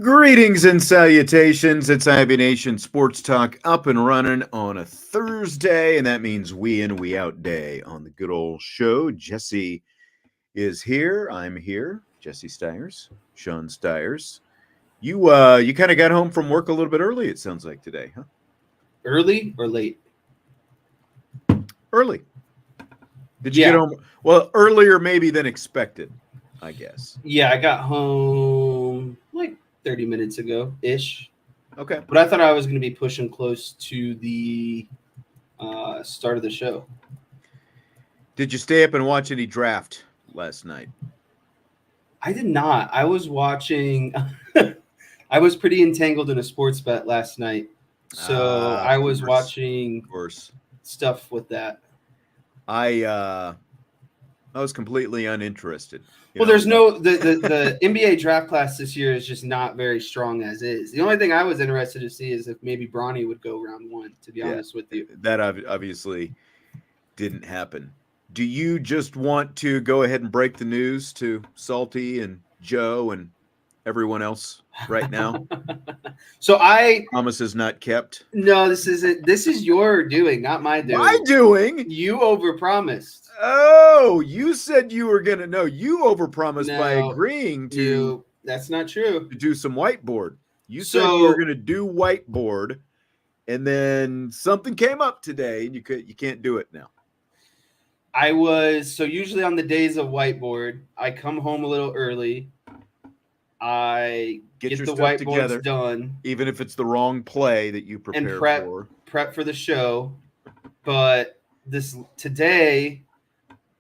Greetings and salutations. It's Ivy Nation Sports Talk up and running on a Thursday, and that means we in, we out day on the good old show. Jesse is here. I'm here. Jesse Stiers, Sean Stiers. You kind of got home from work a little bit early, it sounds like today, huh? Early or late? Early. Did you get home? Well, earlier maybe than expected, I guess. Yeah, I got home like 30 minutes ago-ish. Okay. But I thought I was going to be pushing close to the start of the show. Did you stay up and watch any draft last night? I did not. I was watching I was pretty entangled in a sports bet last night. So I was watching stuff with that. I was completely uninterested. Well, there's no the NBA draft class this year is just not very strong as is. The only thing I was interested to see is if maybe Bronny would go round one, to be honest with you. That obviously didn't happen. Do you just want to go ahead and break the news to Salty and Joe and everyone else right now? Promises not kept. No, this isn't. This is your doing, not my doing. My doing? You overpromised. Oh, you said you were gonna know. You overpromised by agreeing to. That's not true. To do some whiteboard. You said you were gonna do whiteboard, and then something came up today, and you can't do it now. Usually on the days of whiteboard, I come home a little early. I get the whiteboards done, even if it's the wrong play that you prepare prep for the show. But today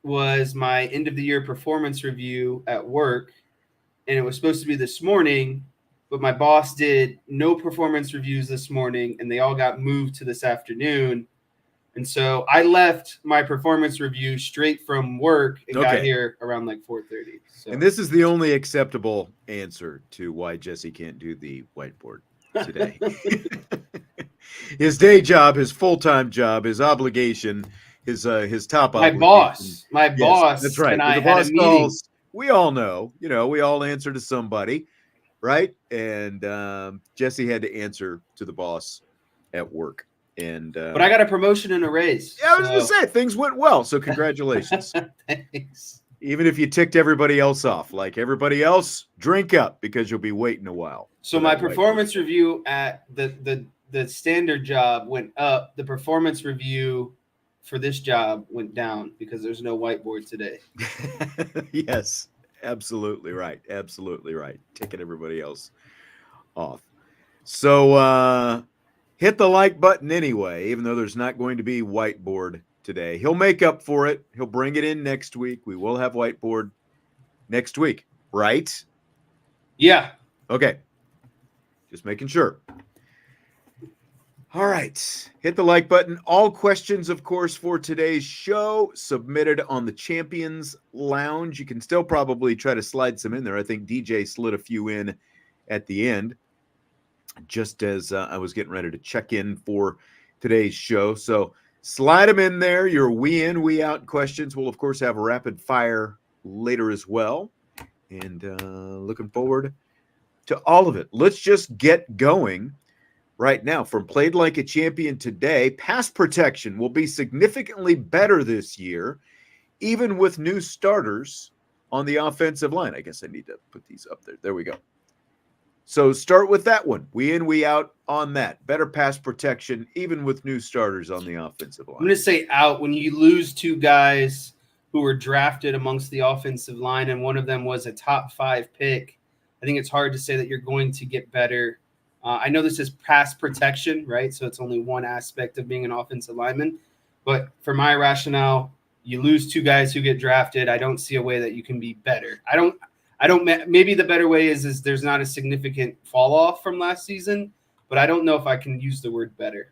was my end of the year performance review at work, and it was supposed to be this morning, but my boss did no performance reviews this morning, and they all got moved to this afternoon. And so I left my performance review straight from work and got here around like 4:30. So. And this is the only acceptable answer to why Jesse can't do the whiteboard today. His day job, his full-time job, his obligation, his top obligation. My boss. That's right. And I the had boss a meeting. Calls, we all know, we all answer to somebody, right? And Jesse had to answer to the boss at work. But I got a promotion and a raise. Yeah, I was going to say, things went well, so congratulations. Thanks. Even if you ticked everybody else off, like everybody else, drink up because you'll be waiting a while. So my performance review at the standard job went up. The performance review for this job went down because there's no whiteboard today. Yes, absolutely right. Absolutely right. Ticking everybody else off. So, hit the like button anyway, even though there's not going to be whiteboard today. He'll make up for it. He'll bring it in next week. We will have whiteboard next week, right? Yeah. Okay. Just making sure. All right. Hit the like button. All questions, of course, for today's show submitted on the Champions Lounge. You can still probably try to slide some in there. I think DJ slid a few in at the end, just as I was getting ready to check in for today's show. So slide them in there. Your we in, we out questions. We'll, of course, have a rapid fire later as well. And looking forward to all of it. Let's just get going right now. From Played Like a Champion today, pass protection will be significantly better this year, even with new starters on the offensive line. I guess I need to put these up there. There we go. So start with that one. We in, we out on that. Better pass protection, even with new starters on the offensive line. I'm going to say out when you lose two guys who were drafted amongst the offensive line, and one of them was a top 5 pick. I think it's hard to say that you're going to get better. I know this is pass protection, right? So it's only one aspect of being an offensive lineman. But for my rationale, you lose two guys who get drafted. I don't see a way that you can be better. I don't. Maybe the better way is there's not a significant fall off from last season, but I don't know if I can use the word better.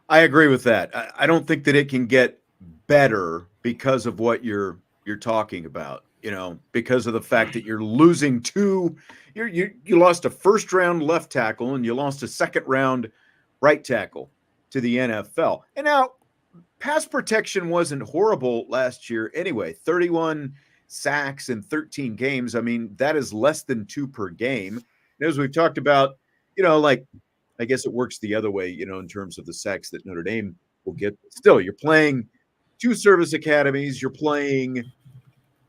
I agree with that. I don't think that it can get better because of what you're talking about. Because of the fact that you're losing you lost a first round left tackle and you lost a second round right tackle to the NFL. And now pass protection wasn't horrible last year anyway. 31 sacks in 13 games. I mean, that is less than 2 per game. And as we've talked about, like I guess it works the other way, in terms of the sacks that Notre Dame will get. Still, you're playing 2 service academies, you're playing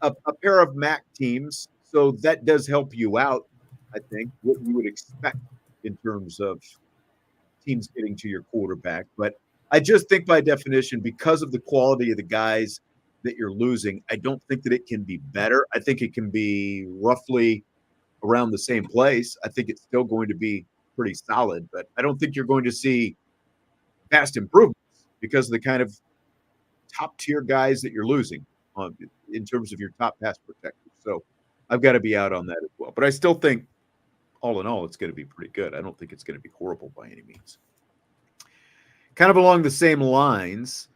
a pair of MAC teams, so that does help you out, I think, what you would expect in terms of teams getting to your quarterback. But I just think by definition, because of the quality of the guys that you're losing, I don't think that it can be better. I think it can be roughly around the same place. I think it's still going to be pretty solid, but I don't think you're going to see vast improvements because of the kind of top tier guys that you're losing in terms of your top pass protectors. So I've got to be out on that as well. But I still think, all in all, it's going to be pretty good. I don't think it's going to be horrible by any means. Kind of along the same lines,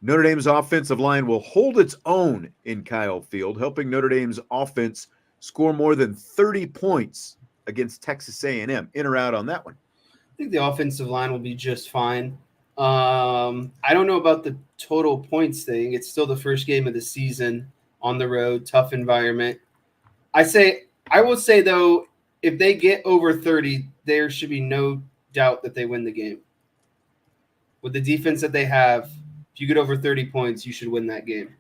Notre Dame's offensive line will hold its own in Kyle Field, helping Notre Dame's offense score more than 30 points against Texas A&M. In or out on that one? I think the offensive line will be just fine. I don't know about the total points thing. It's still the first game of the season on the road, tough environment. I will say, though, if they get over 30, there should be no doubt that they win the game. With the defense that they have, if you get over 30 points, you should win that game.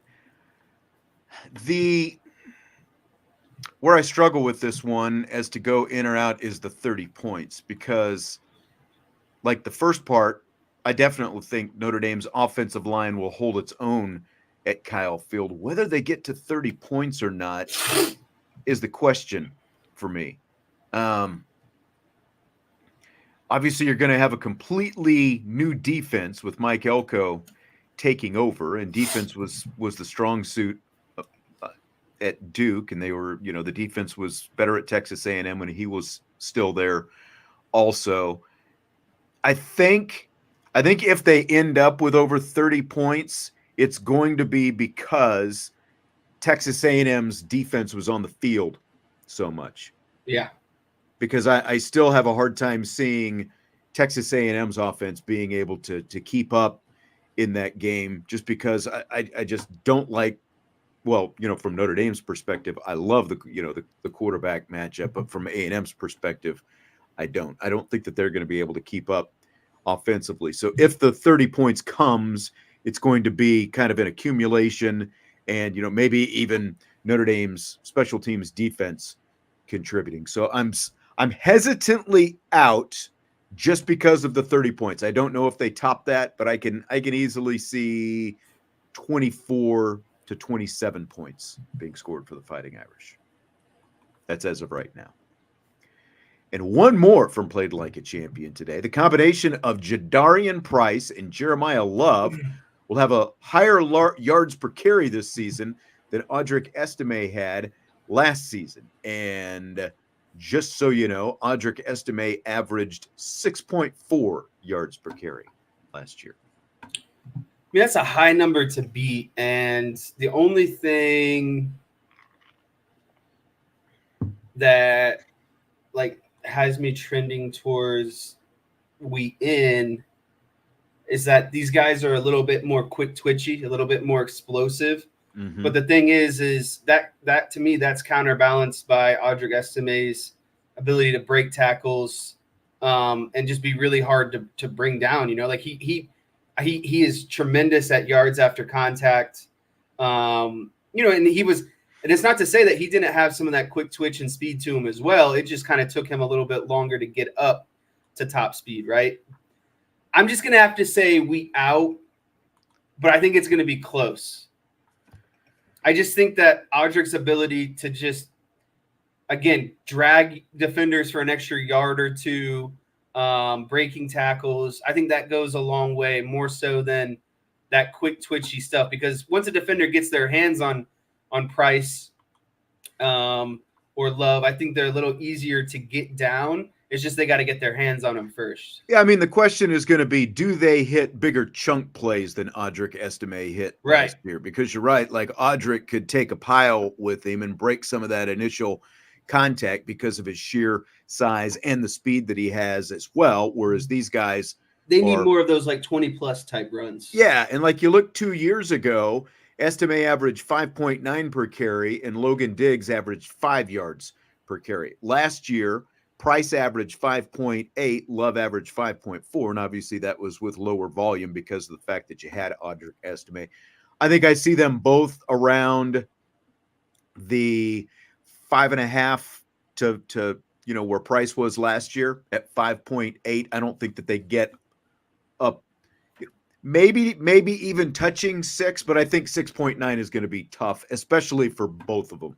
Where I struggle with this one as to go in or out is the 30 points because, like the first part, I definitely think Notre Dame's offensive line will hold its own at Kyle Field. Whether they get to 30 points or not is the question for me. Obviously, you're going to have a completely new defense with Mike Elko taking over, and defense was the strong suit at Duke, and they were, the defense was better at Texas A&M when he was still there also. I think if they end up with over 30 points, it's going to be because Texas A&M's defense was on the field so much. Yeah. Because I still have a hard time seeing Texas A&M's offense being able to keep up in that game, just because I just don't like, well, from Notre Dame's perspective, I love the quarterback matchup, but from A&M's perspective, I don't think that they're going to be able to keep up offensively. So if the 30 points comes, it's going to be kind of an accumulation and, maybe even Notre Dame's special teams defense contributing. So I'm hesitantly out just because of the 30 points. I don't know if they top that, but I can easily see 24 to 27 points being scored for the Fighting Irish. That's as of right now. And one more from Played Like a Champion today. The combination of Jadarian Price and Jeremiah Love will have a higher yards per carry this season than Audric Estime had last season. And just so you know, Audric Estime averaged 6.4 yards per carry last year. I mean, that's a high number to beat. And the only thing that has me trending towards is that these guys are a little bit more quick twitchy, a little bit more explosive. Mm-hmm. But the thing is that to me, that's counterbalanced by Audric Estime's ability to break tackles and just be really hard to bring down. He is tremendous at yards after contact. And it's not to say that he didn't have some of that quick twitch and speed to him as well. It just kind of took him a little bit longer to get up to top speed, right? I'm just going to have to say we out, but I think it's going to be close. I just think that Audric's ability to just, again, drag defenders for an extra yard or two, breaking tackles, I think that goes a long way, more so than that quick twitchy stuff. Because once a defender gets their hands on Price or Love, I think they're a little easier to get down It's just they got to get their hands on him first. Yeah, I mean, the question is going to be, do they hit bigger chunk plays than Audric Estime hit last year? Because you're right, like Audric could take a pile with him and break some of that initial contact because of his sheer size and the speed that he has as well, whereas these guys, they need more of those like 20-plus type runs. Yeah, and like you look 2 years ago, Estime averaged 5.9 per carry, and Logan Diggs averaged 5 yards per carry. Last year, Price averaged 5.8, Love averaged 5.4, and obviously that was with lower volume because of the fact that you had Audric Estime. I think I see them both around the 5.5 to where Price was last year at 5.8. I don't think that they get up. Maybe even touching 6, but I think 6.9 is going to be tough, especially for both of them.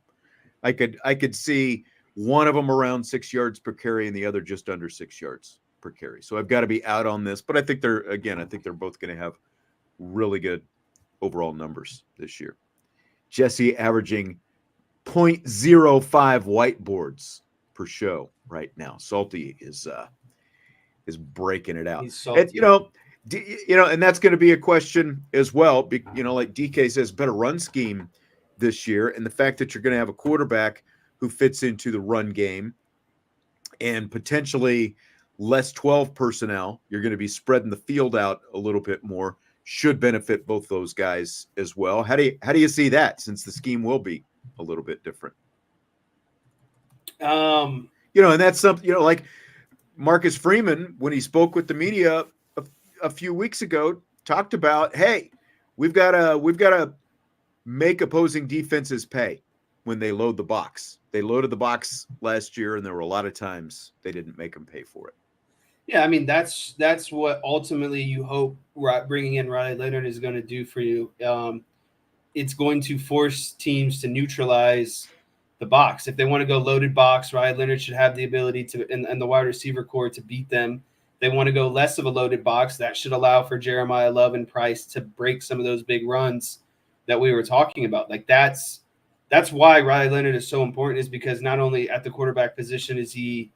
I could see one of them around 6 yards per carry and the other just under 6 yards per carry. So I've got to be out on this, but I think they're both going to have really good overall numbers this year. Jesse averaging 0.05 whiteboards per show right now. Salty is breaking it out. He's salty. And, and that's going to be a question as well. Like DK says, better run scheme this year, and the fact that you're going to have a quarterback who fits into the run game and potentially less 12 personnel, you're going to be spreading the field out a little bit more, should benefit both those guys as well. How do you see that, since the scheme will be a little bit different? And that's something, like Marcus Freeman, when he spoke with the media a few weeks ago, talked about, hey, we've got to make opposing defenses pay when they load the box. They loaded the box last year, and there were a lot of times they didn't make them pay for it. Yeah, I mean, that's what ultimately you hope bringing in Riley Leonard is going to do for you. It's going to force teams to neutralize the box. If they want to go loaded box, Riley Leonard should have the ability to, and the wide receiver core, to beat them. They want to go less of a loaded box. That should allow for Jeremiah Love and Price to break some of those big runs that we were talking about. Like that's why Riley Leonard is so important, is because not only at the quarterback position is he,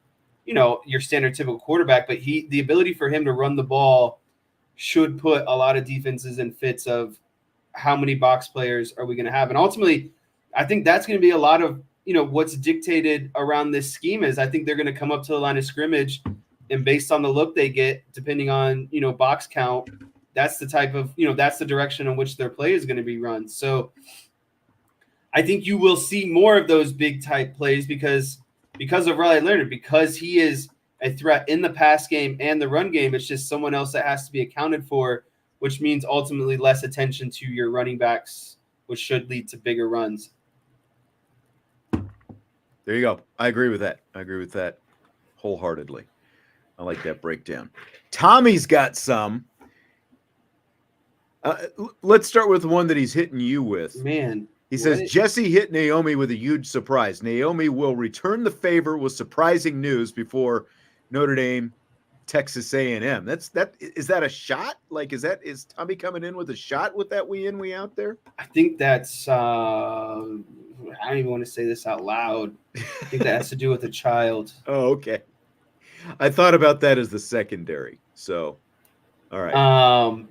your standard typical quarterback, but the ability for him to run the ball should put a lot of defenses in fits of how many box players are we going to have. And ultimately, I think that's going to be a lot of, what's dictated around this scheme is I think they're going to come up to the line of scrimmage, and based on the look they get, depending on, box count, that's the type of, that's the direction in which their play is going to be run. So I think you will see more of those big type plays because of Riley Leonard, because he is a threat in the pass game and the run game. It's just someone else that has to be accounted for, which means ultimately less attention to your running backs, which should lead to bigger runs. There you go. I agree with that wholeheartedly. I like that breakdown. Tommy's got some. Let's start with the one that he's hitting you with. Man. He says, Jesse hit Naomi with a huge surprise. Naomi will return the favor with surprising news before Notre Dame, Texas A&M. Is that a shot? Like, is Tommy coming in with a shot with that we in, we out there? I think that's, I don't even want to say this out loud. I think that has to do with a child. Oh, okay. I thought about that as the secondary. So, all right.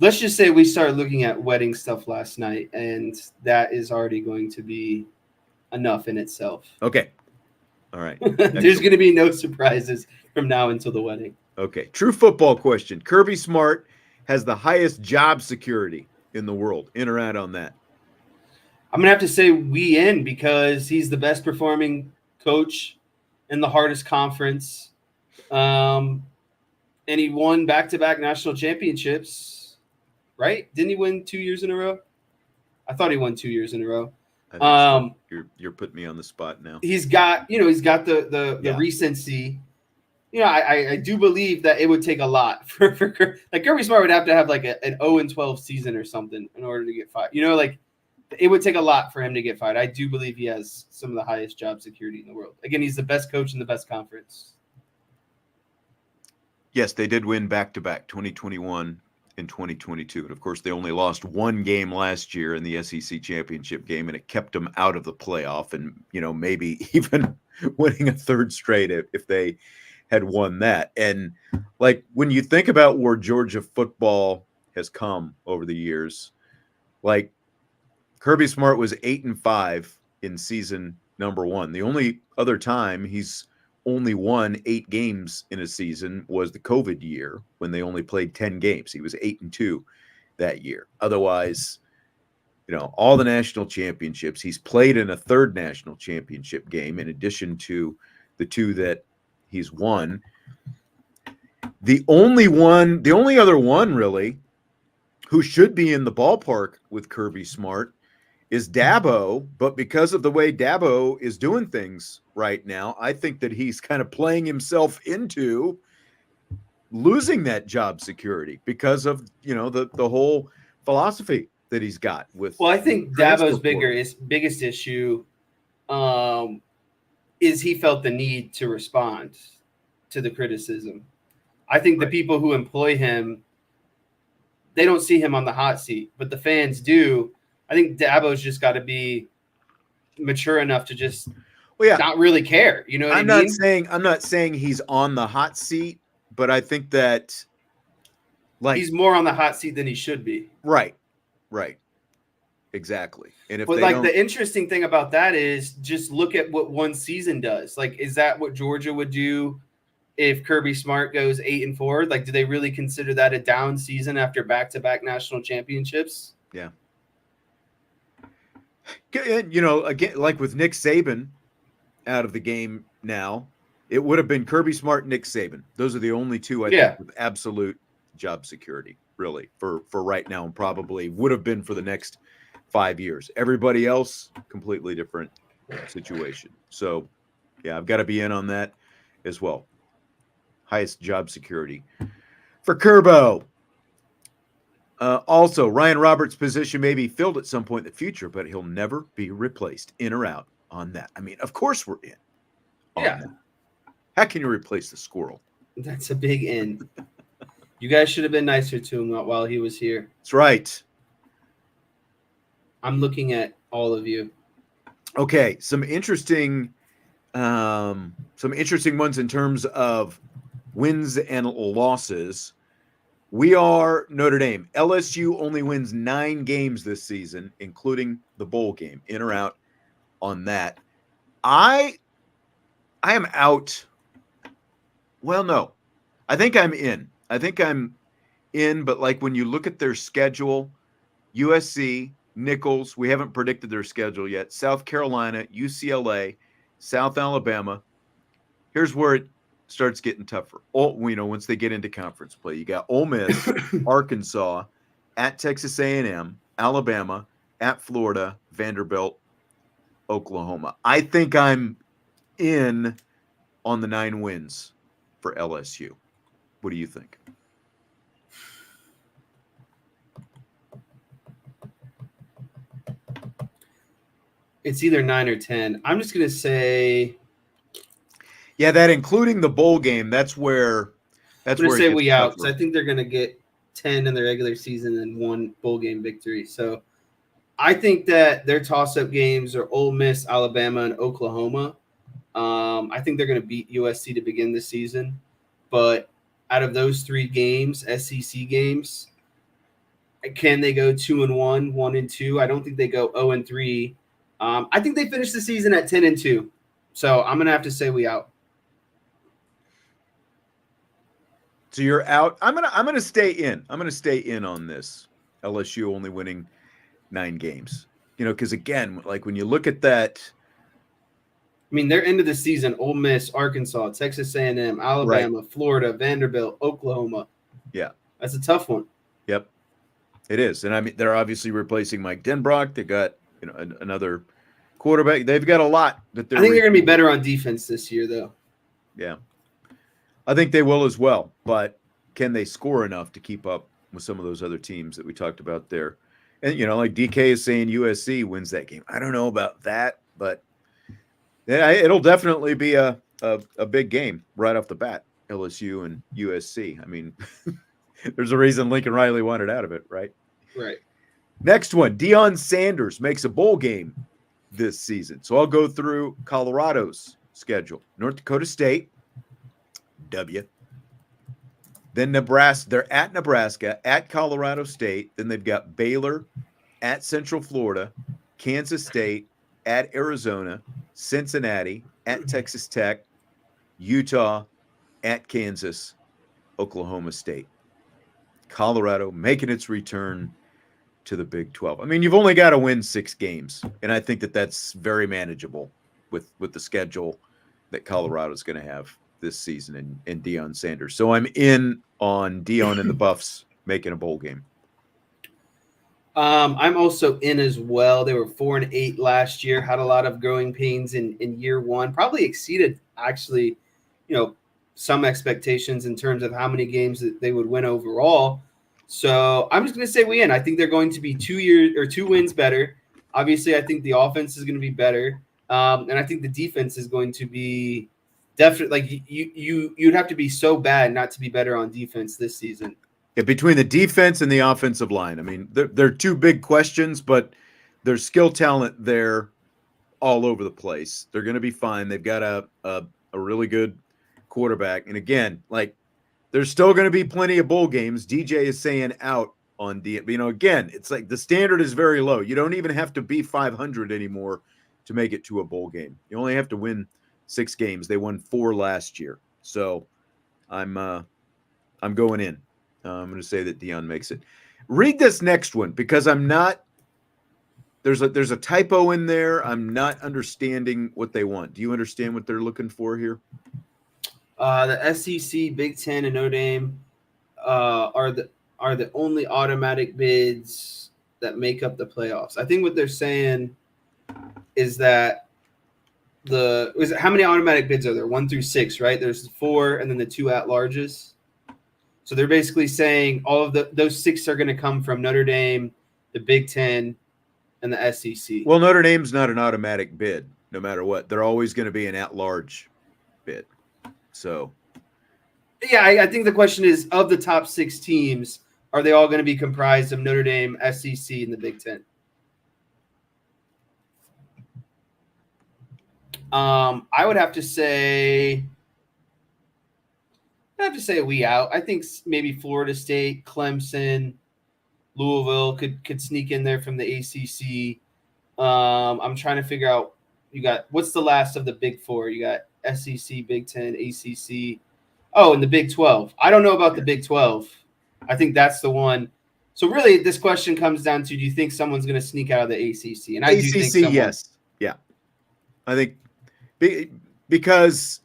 Let's just say we started looking at wedding stuff last night, and that is already going to be enough in itself. Okay. All right. There's going to be no surprises from now until the wedding. Okay. True football question. Kirby Smart has the highest job security in the world. In or out on that? I'm going to have to say we in, because he's the best performing coach in the hardest conference. And he won back-to-back national championships. Right? Didn't he win 2 years in a row? I thought he won 2 years in a row. You're putting me on the spot now. He's got the recency. I do believe that it would take a lot for like Kirby Smart would have to have like an 0-12 season or something in order to get fired. Like it would take a lot for him to get fired. I do believe he has some of the highest job security in the world. Again, he's the best coach in the best conference. Yes, they did win back-to-back 2021 and 2022. And of course, they only lost one game last year in the SEC championship game, and it kept them out of the playoff and, maybe even winning a third straight if they had won that. And like when you think about where Georgia football has come over the years, like Kirby Smart was 8-5 in season number one. The only other time he's only won 8 games in a season was the COVID year when they only played 10 games. He was 8-2 that year. Otherwise, all the national championships. He's played in a third national championship game in addition to the 2 that he's won. The only other one really who should be in the ballpark with Kirby Smart is Dabo, but because of the way Dabo is doing things right now, I think that he's kind of playing himself into losing that job security because of, the whole philosophy that he's got with. Well, I think Dabo's biggest issue is he felt the need to respond to the criticism. I think the people who employ him, they don't see him on the hot seat, but the fans do. I think Dabo's just got to be mature enough to just not really care. You know what I mean? I'm not saying he's on the hot seat, but I think that he's more on the hot seat than he should be. Right. Exactly. And if the interesting thing about that is just look at what one season does. Like, is that what Georgia would do if Kirby Smart goes 8-4? Like, do they really consider that a down season after back-to-back national championships? Yeah. Again, like with Nick Saban out of the game now, it would have been Kirby Smart and Nick Saban. Those are the only 2 I think with absolute job security, really, for right now, and probably would have been for the next 5 years. Everybody else, completely different situation. So, yeah, I've got to be in on that as well. Highest job security for Kerbo. Also, Ryan Roberts' position may be filled at some point in the future, but he'll never be replaced. In or out on that? I mean, of course we're in. Yeah. That. How can you replace the squirrel? That's a big in. You guys should have been nicer to him while he was here. That's right. I'm looking at all of you. Okay, some interesting ones in terms of wins and losses. We are Notre Dame. LSU only wins 9 games this season, including the bowl game. In or out on that? I am out. Well, no. I think I'm in. But like when you look at their schedule, USC, Nicholls, we haven't predicted their schedule yet. South Carolina, UCLA, South Alabama. Here's where it starts getting tougher. Once they get into conference play, you got Ole Miss, Arkansas, at Texas A&M, Alabama, at Florida, Vanderbilt, Oklahoma. I think I'm in on the 9 wins for LSU. What do you think? It's either 9 or 10. I'm just going to say... Yeah, that including the bowl game, that's where say we out, because I think they're going to get 10 in the regular season and 1 bowl game victory. So I think that their toss-up games are Ole Miss, Alabama, and Oklahoma. I think they're going to beat USC to begin the season. But out of those 3 games, SEC games, can they go 2-1, 1-2? I don't think they go 0-3. I think they finish the season at 10-2. So I'm going to have to say we out. So you're out. I'm gonna stay in. I'm gonna stay in on this. LSU only winning 9 games. Because again, like when you look at that, I mean, they're into the season. Ole Miss, Arkansas, Texas A&M, Alabama, Florida, Vanderbilt, Oklahoma. Yeah, that's a tough one. Yep, it is. And I mean, they're obviously replacing Mike Denbrock. They got another quarterback. They've got a lot that they're. I think they're gonna be better on defense this year, though. Yeah. I think they will as well, but can they score enough to keep up with some of those other teams that we talked about there? And, like DK is saying USC wins that game. I don't know about that, but yeah, it'll definitely be a big game right off the bat, LSU and USC. I mean, there's a reason Lincoln Riley wanted out of it, right? Right. Next one, Deion Sanders makes a bowl game this season. So I'll go through Colorado's schedule. North Dakota State, W. Then Nebraska, they're at Nebraska, at Colorado State. Then they've got Baylor, at Central Florida, Kansas State, at Arizona, Cincinnati, at Texas Tech, Utah, at Kansas, Oklahoma State. Colorado making its return to the Big 12. I mean, you've only got to win 6 games, and I think that that's very manageable with the schedule that Colorado's going to have this season and Deion Sanders. So I'm in on Deion and the Buffs making a bowl game. I'm also in as well. They were 4-8 last year, had a lot of growing pains in year one, probably exceeded actually, some expectations in terms of how many games that they would win overall. So I'm just going to say we in. I think they're going to be 2 wins better. Obviously, I think the offense is going to be better. And I think the defense is going to be definitely like you'd have to be so bad not to be better on defense this season. Yeah, between the defense and the offensive line. I mean, they're 2 big questions, but there's skill talent there all over the place. They're going to be fine. They've got a really good quarterback. And again, like, there's still going to be plenty of bowl games. DJ is saying out on again, it's like the standard is very low. You don't even have to be 500 anymore to make it to a bowl game. You only have to win 6 games. They won 4 last year. So I'm going in. I'm going to say that Deion makes it. Read this next one because I'm not. There's a typo in there. I'm not understanding what they want. Do you understand what they're looking for here? The SEC, Big Ten, and Notre Dame are the only automatic bids that make up the playoffs. I think what they're saying is that how many automatic bids are there? 1 through 6, right? There's 4, and then the 2 at-larges. So they're basically saying all of those 6 are going to come from Notre Dame, the Big Ten, and the SEC. Well, Notre Dame's not an automatic bid, no matter what. They're always going to be an at-large bid. So, yeah, I think the question is, of the top 6 teams, are they all going to be comprised of Notre Dame, SEC, and the Big Ten? I would have to say we out. I think maybe Florida State, Clemson, Louisville could sneak in there from the ACC. I'm trying to figure out. You got what's the last of the Big 4? You got SEC, Big 10, ACC. Oh, and the Big 12. I don't know about the Big 12. I think that's the one. So really, this question comes down to: do you think someone's going to sneak out of the ACC? And I do think someone. Yes, yeah. I think because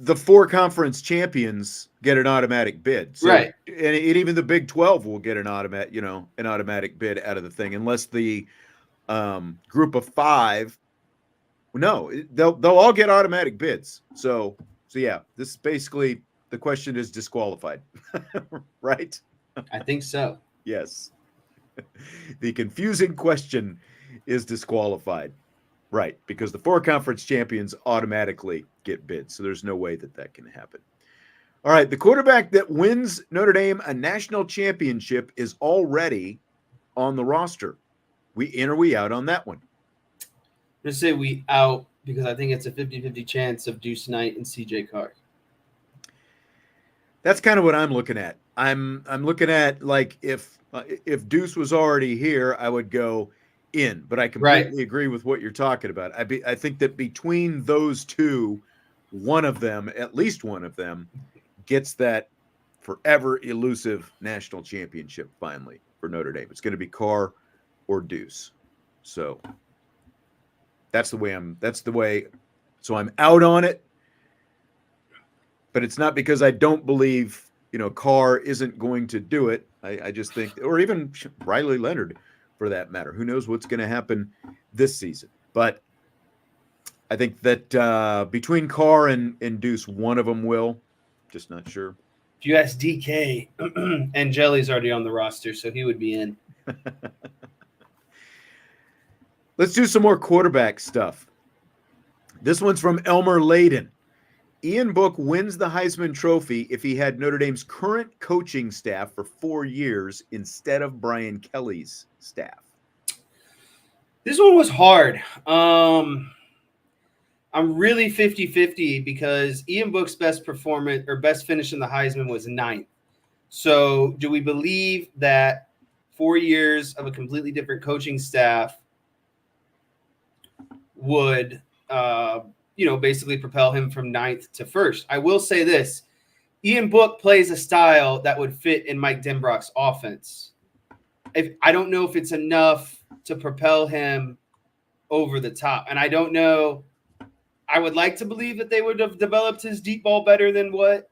the 4 conference champions get an automatic bid, so, right? And even the Big 12 will get an automatic bid out of the thing, unless the group of 5. No, they'll all get automatic bids. So yeah, this is basically the question is disqualified, right? I think so. Yes. The confusing question is disqualified. Right, because the 4 conference champions automatically get bids, so there's no way that can happen. All right, the quarterback that wins Notre Dame a national championship is already on the roster. We in or we out on that one? I'm going to say we out because I think it's a 50-50 chance of Deuce Knight and CJ Carr. That's kind of what I'm looking at. I'm looking at, like, if Deuce was already here, I would go in, but I completely agree with what you're talking about. I think that between those 2, at least one of them, gets that forever elusive national championship finally for Notre Dame. It's going to be Carr or Deuce. So that's the way. So I'm out on it, but it's not because I don't believe, Carr isn't going to do it. I just think, or even Riley Leonard, for that matter. Who knows what's going to happen this season? But I think that between Carr and Deuce, one of them will. Just not sure. If you ask DK, and Jelly's already on the roster, so he would be in. Let's do some more quarterback stuff. This one's from Elmer Layden. Ian Book wins the Heisman Trophy if he had Notre Dame's current coaching staff for 4 years instead of Brian Kelly's staff. This one was hard. I'm really 50-50 because Ian Book's best performance or best finish in the Heisman was 9th. So do we believe that 4 years of a completely different coaching staff would, basically propel him from 9th to 1st? I will say this. Ian Book plays a style that would fit in Mike Denbrock's offense. I don't know if it's enough to propel him over the top. And I don't know. I would like to believe that they would have developed his deep ball better than what,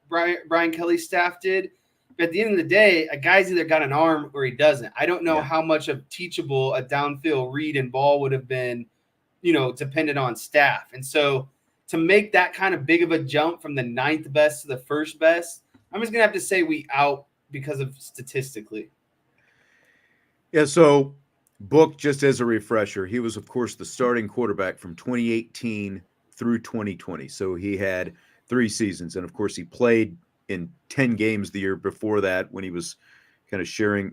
Brian Kelly's staff did. But at the end of the day, a guy's either got an arm or he doesn't. I don't know how much of teachable a downfield read and ball would have been, dependent on staff. And so to make that kind of big of a jump from the 9th best to the 1st best, I'm just going to have to say we out because of statistically. Yeah, so Book, just as a refresher, he was, of course, the starting quarterback from 2018 through 2020. So he had 3 seasons. And, of course, he played in 10 games the year before that when he was kind of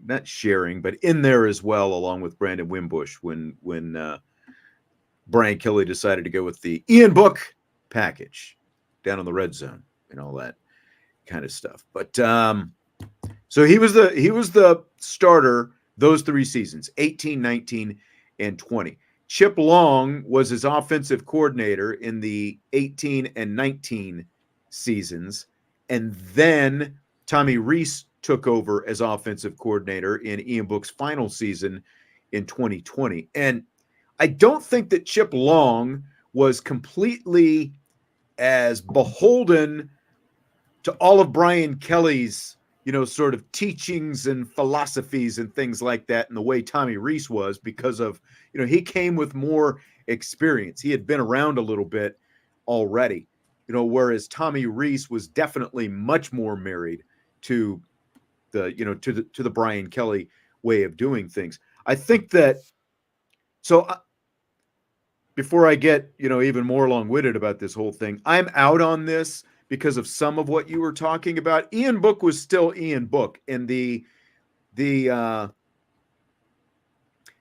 not sharing, but in there as well, along with Brandon Wimbush when Brian Kelly decided to go with the Ian Book package down in the red zone and all that kind of stuff. But so he was the starter those 3 seasons, 18, 19, and 20. Chip Long was his offensive coordinator in the 18 and 19 seasons. And then Tommy Rees took over as offensive coordinator in Ian Book's final season in 2020. And I don't think that Chip Long was completely as beholden to all of Brian Kelly's, sort of teachings and philosophies and things like that, and the way Tommy Rees was, because of, he came with more experience. He had been around a little bit already, whereas Tommy Rees was definitely much more married to the, to the Brian Kelly way of doing things. I think that, so before I get, even more long-winded about this whole thing, I'm out on this because of some of what you were talking about. Ian Book was still Ian Book, and the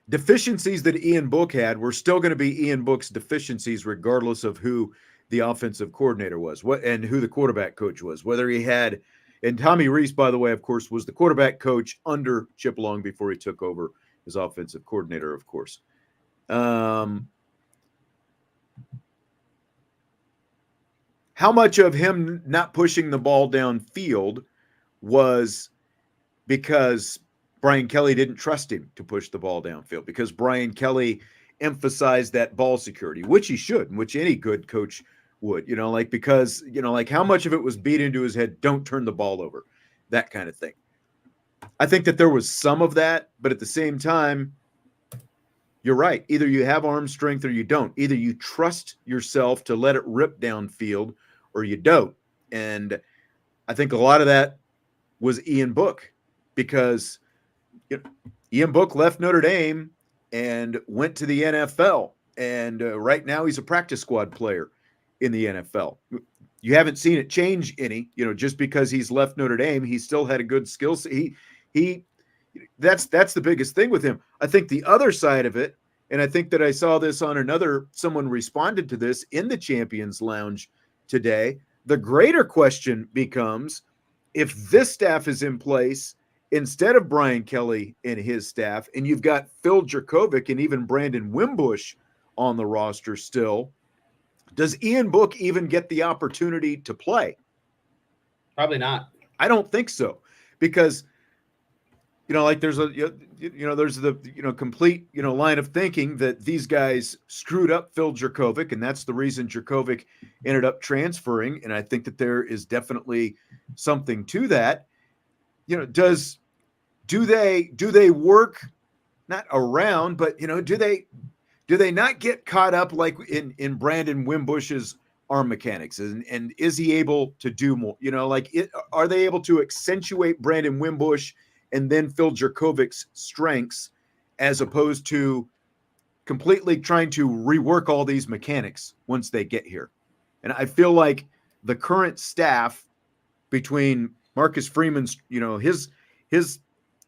deficiencies that Ian Book had were still going to be Ian Book's deficiencies, regardless of who the offensive coordinator was, and who the quarterback coach was, whether he had. And Tommy Rees, by the way, of course, was the quarterback coach under Chip Long before he took over as offensive coordinator, of course. How much of him not pushing the ball downfield was because Brian Kelly didn't trust him to push the ball downfield, because Brian Kelly emphasized that ball security, which he should, which any good coach would, because how much of it was beat into his head, don't turn the ball over, that kind of thing. I think that there was some of that, but at the same time, you're right. Either you have arm strength or you don't. Either you trust yourself to let it rip downfield or you don't. And I think a lot of that was Ian Book, because Ian Book left Notre Dame and went to the NFL. And right now he's a practice squad player in the NFL. You haven't seen it change any, just because he's left Notre Dame, he still had a good skill set. That's the biggest thing with him. I think the other side of it, and I think that I saw this on someone responded to this in the Champions Lounge today. The greater question becomes, if this staff is in place instead of Brian Kelly and his staff, and you've got Phil Jurkovec and even Brandon Wimbush on the roster still, does Ian Book even get the opportunity to play? Probably not. I don't think so, because there's the complete, line of thinking that these guys screwed up Phil Jurkovec, and that's the reason Jurkovec ended up transferring. And I think that there is definitely something to that. Do they work not around, but do they not get caught up like in Brandon Wimbush's arm mechanics, and is he able to do more? Are they able to accentuate Brandon Wimbush and then Phil Jurkovec's strengths, as opposed to completely trying to rework all these mechanics once they get here? And I feel like the current staff, between Marcus Freeman's, his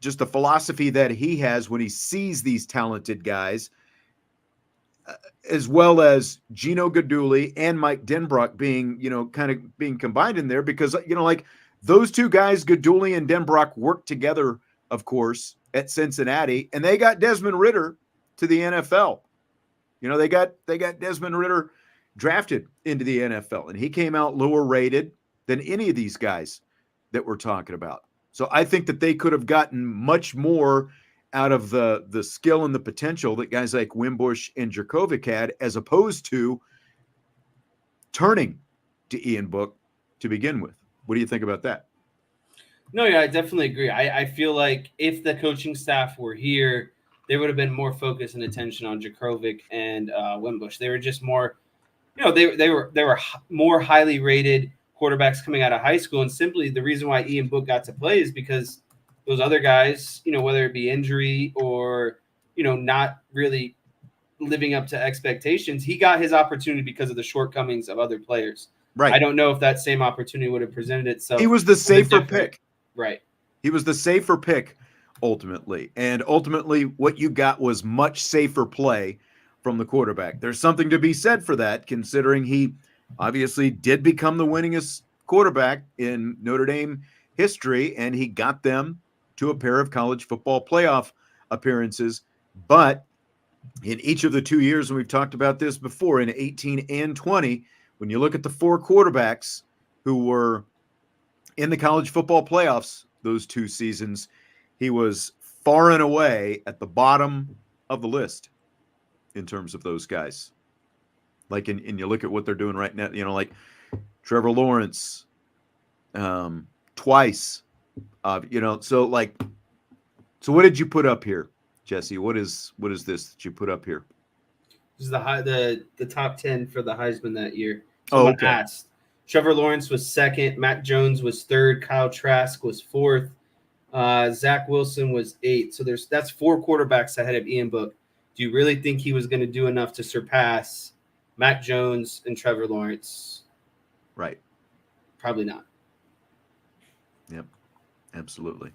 just the philosophy that he has when he sees these talented guys, as well as Gino Guidugli and Mike Denbrock being, kind of being combined in there because, like those two guys, Guidugli and Denbrock, worked together, of course, at Cincinnati, and they got Desmond Ridder to the NFL. They got Desmond Ridder drafted into the NFL, and he came out lower rated than any of these guys that we're talking about. So I think that they could have gotten much more out of the skill and the potential that guys like Wimbush and Jurkovec had, as opposed to turning to Ian Book to begin with. What do you think about that? No, yeah, I definitely agree. I feel like if the coaching staff were here, there would have been more focus and attention on Jurkovec and Wimbush. They were just more, they were more highly rated quarterbacks coming out of high school, and simply the reason why Ian Book got to play is because those other guys, whether it be injury or not really living up to expectations, he got his opportunity because of the shortcomings of other players. Right. I don't know if that same opportunity would have presented itself. He was the safer pick. Right. He was the safer pick ultimately. And ultimately, what you got was much safer play from the quarterback. There's something to be said for that, considering he obviously did become the winningest quarterback in Notre Dame history, and he got them to a pair of college football playoff appearances. But in each of the 2 years, and we've talked about this before, in 18 and 20, when you look at the four quarterbacks who were in the college football playoffs those 2 seasons, he was far and away at the bottom of the list in terms of those guys. Like, and you look at what they're doing right now, like Trevor Lawrence, twice, so what did you put up here, Jesse? What is this that you put up here? This is the top 10 for the Heisman that year. Someone asked. Trevor Lawrence was second. Matt Jones was third. Kyle Trask was fourth. Zach Wilson was 8th. So that's 4 quarterbacks ahead of Ian Book. Do you really think he was going to do enough to surpass Matt Jones and Trevor Lawrence? Right. Probably not. Yep. Absolutely.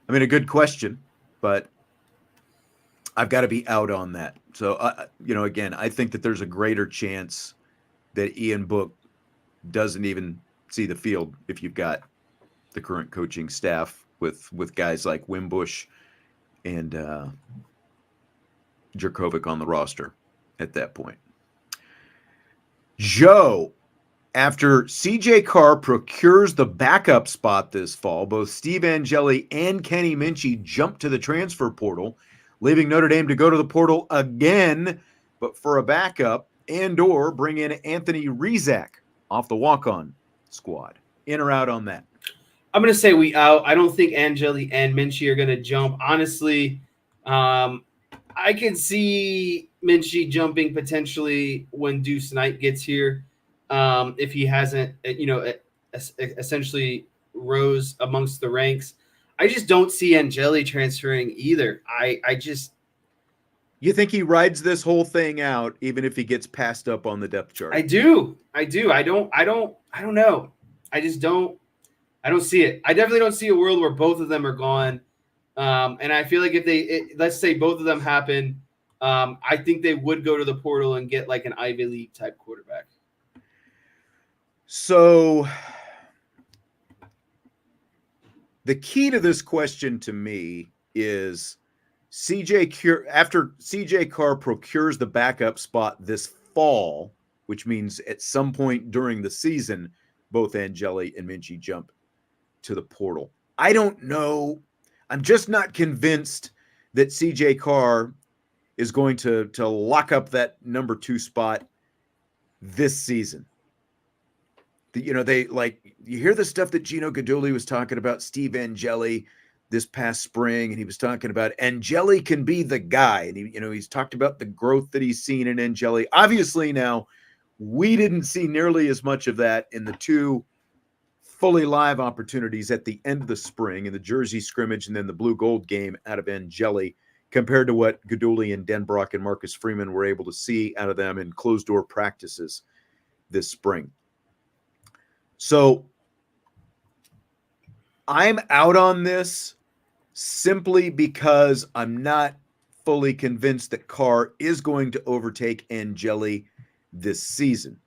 I mean, a good question, but I've got to be out on that. So, again, I think that there's a greater chance that Ian Book doesn't even see the field if you've got the current coaching staff with guys like Wimbush and Jurkovec on the roster at that point. Joe, after C.J. Carr procures the backup spot this fall, both Steve Angeli and Kenny Minchey jump to the transfer portal, leaving Notre Dame to go to the portal again, but for a backup, and or bring in Anthony Rizak off the walk-on squad. In or out on that? I'm going to say we out. I don't think Angeli and Minchey are going to jump. Honestly, I can see Minchey jumping potentially when Deuce Knight gets here. If he hasn't, essentially rose amongst the ranks. I just don't see Angeli transferring either. You think he rides this whole thing out even if he gets passed up on the depth chart? I do. I don't know. I don't see it. I definitely don't see a world where both of them are gone. And I feel like let's say both of them happen, I think they would go to the portal and get like an Ivy League type quarterback. So the key to this question to me is after CJ Carr procures the backup spot this fall, which means at some point during the season, both Angeli and Minchey jump to the portal. I don't know. I'm just not convinced that CJ Carr is going to lock up that number 2 spot this season. You hear the stuff that Gino Guidugli was talking about, Steve Angeli this past spring, and he was talking about Angeli can be the guy. And he's talked about the growth that he's seen in Angeli. Obviously now we didn't see nearly as much of that in the 2 fully live opportunities at the end of the spring in the Jersey scrimmage and then the blue gold game out of Angeli compared to what Guidugli and Denbrock and Marcus Freeman were able to see out of them in closed door practices this spring. So I'm out on this simply because I'm not fully convinced that Carr is going to overtake Angeli this season.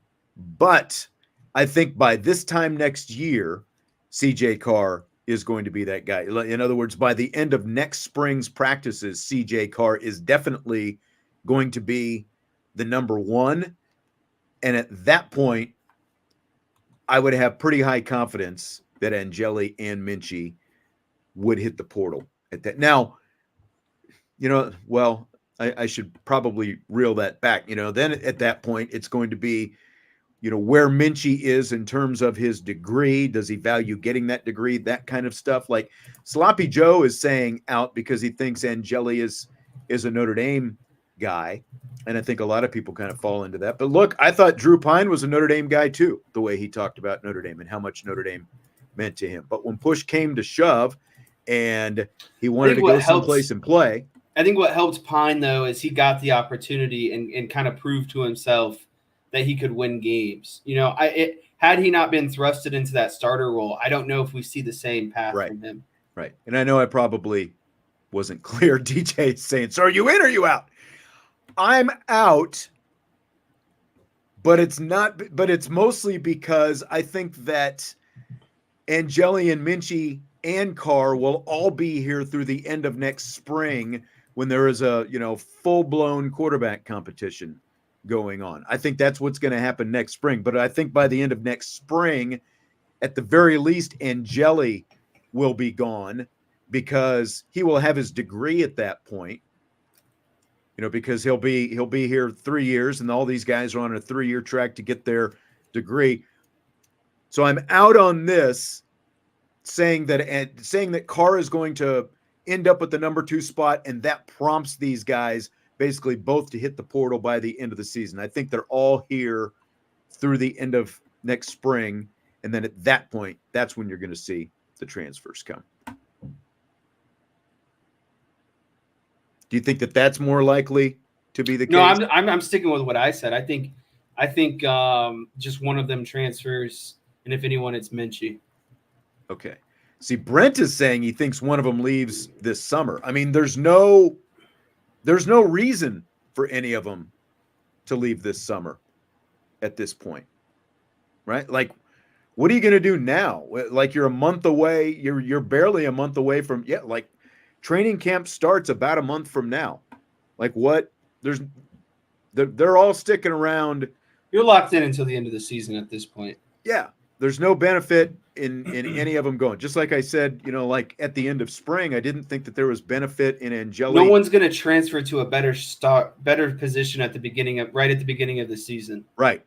But I think by this time next year, CJ Carr is going to be that guy. In other words, by the end of next spring's practices, CJ Carr is definitely going to be the number one. And at that point, I would have pretty high confidence that Angeli and Minchie would hit the portal at that. Now, I should probably reel that back. Then at that point, it's going to be, where Minchie is in terms of his degree. Does he value getting that degree? That kind of stuff. Like Sloppy Joe is saying out because he thinks Angeli is a Notre Dame guy. And I think a lot of people kind of fall into that. But look, I thought Drew Pine was a Notre Dame guy too, the way he talked about Notre Dame and how much Notre Dame meant to him. But when push came to shove and he wanted to go someplace and play. I think what helped Pine, though, is he got the opportunity and kind of proved to himself that he could win games. Had he not been thrusted into that starter role, I don't know if we see the same path from him. Right. And I know I probably wasn't clear. DJ saying, so are you in or are you out? I'm out, but it's mostly because I think that Angeli and Minchie and Carr will all be here through the end of next spring when there is a, full-blown quarterback competition going on. I think that's what's going to happen next spring. But I think by the end of next spring, at the very least, Angeli will be gone because he will have his degree at that point. Because he'll be here 3 years, and all these guys are on a 3-year track to get their degree. So I'm out on this, saying that Carr is going to end up with the number 2 spot, and that prompts these guys basically both to hit the portal by the end of the season. I think they're all here through the end of next spring, and then at that point, that's when you're going to see the transfers come. Do you think that that's more likely to be the case? No, I'm sticking with what I said. I think just one of them transfers, and if anyone, it's Minchie. Okay. See, Brent is saying he thinks one of them leaves this summer. I mean, there's no reason for any of them to leave this summer at this point, right? Like, what are you going to do now? Like, you're a month away. You're barely a month away from training camp starts about a month from now. Like what? They're all sticking around. You're locked in until the end of the season at this point. Yeah. There's no benefit in any of them going. Just like I said, like at the end of spring, I didn't think that there was benefit in Angeli. No one's going to transfer to a better position right at the beginning of the season. Right.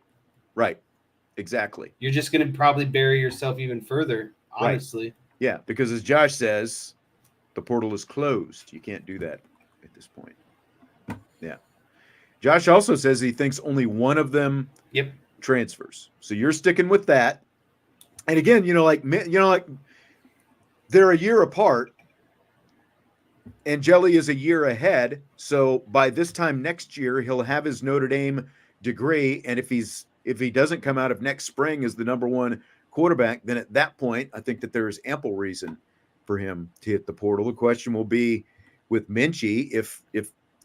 Exactly. You're just going to probably bury yourself even further, honestly. Right. Yeah, because as Josh says, the portal is closed. You can't do that at this point. Yeah. Josh also says he thinks only one of them transfers. So you're sticking with that. And again, they're a year apart. Angeli is a year ahead. So by this time next year, he'll have his Notre Dame degree. And if he doesn't come out of next spring as the number 1 quarterback, then at that point, I think that there is ample reason for him to hit the portal. The question will be with Minchie if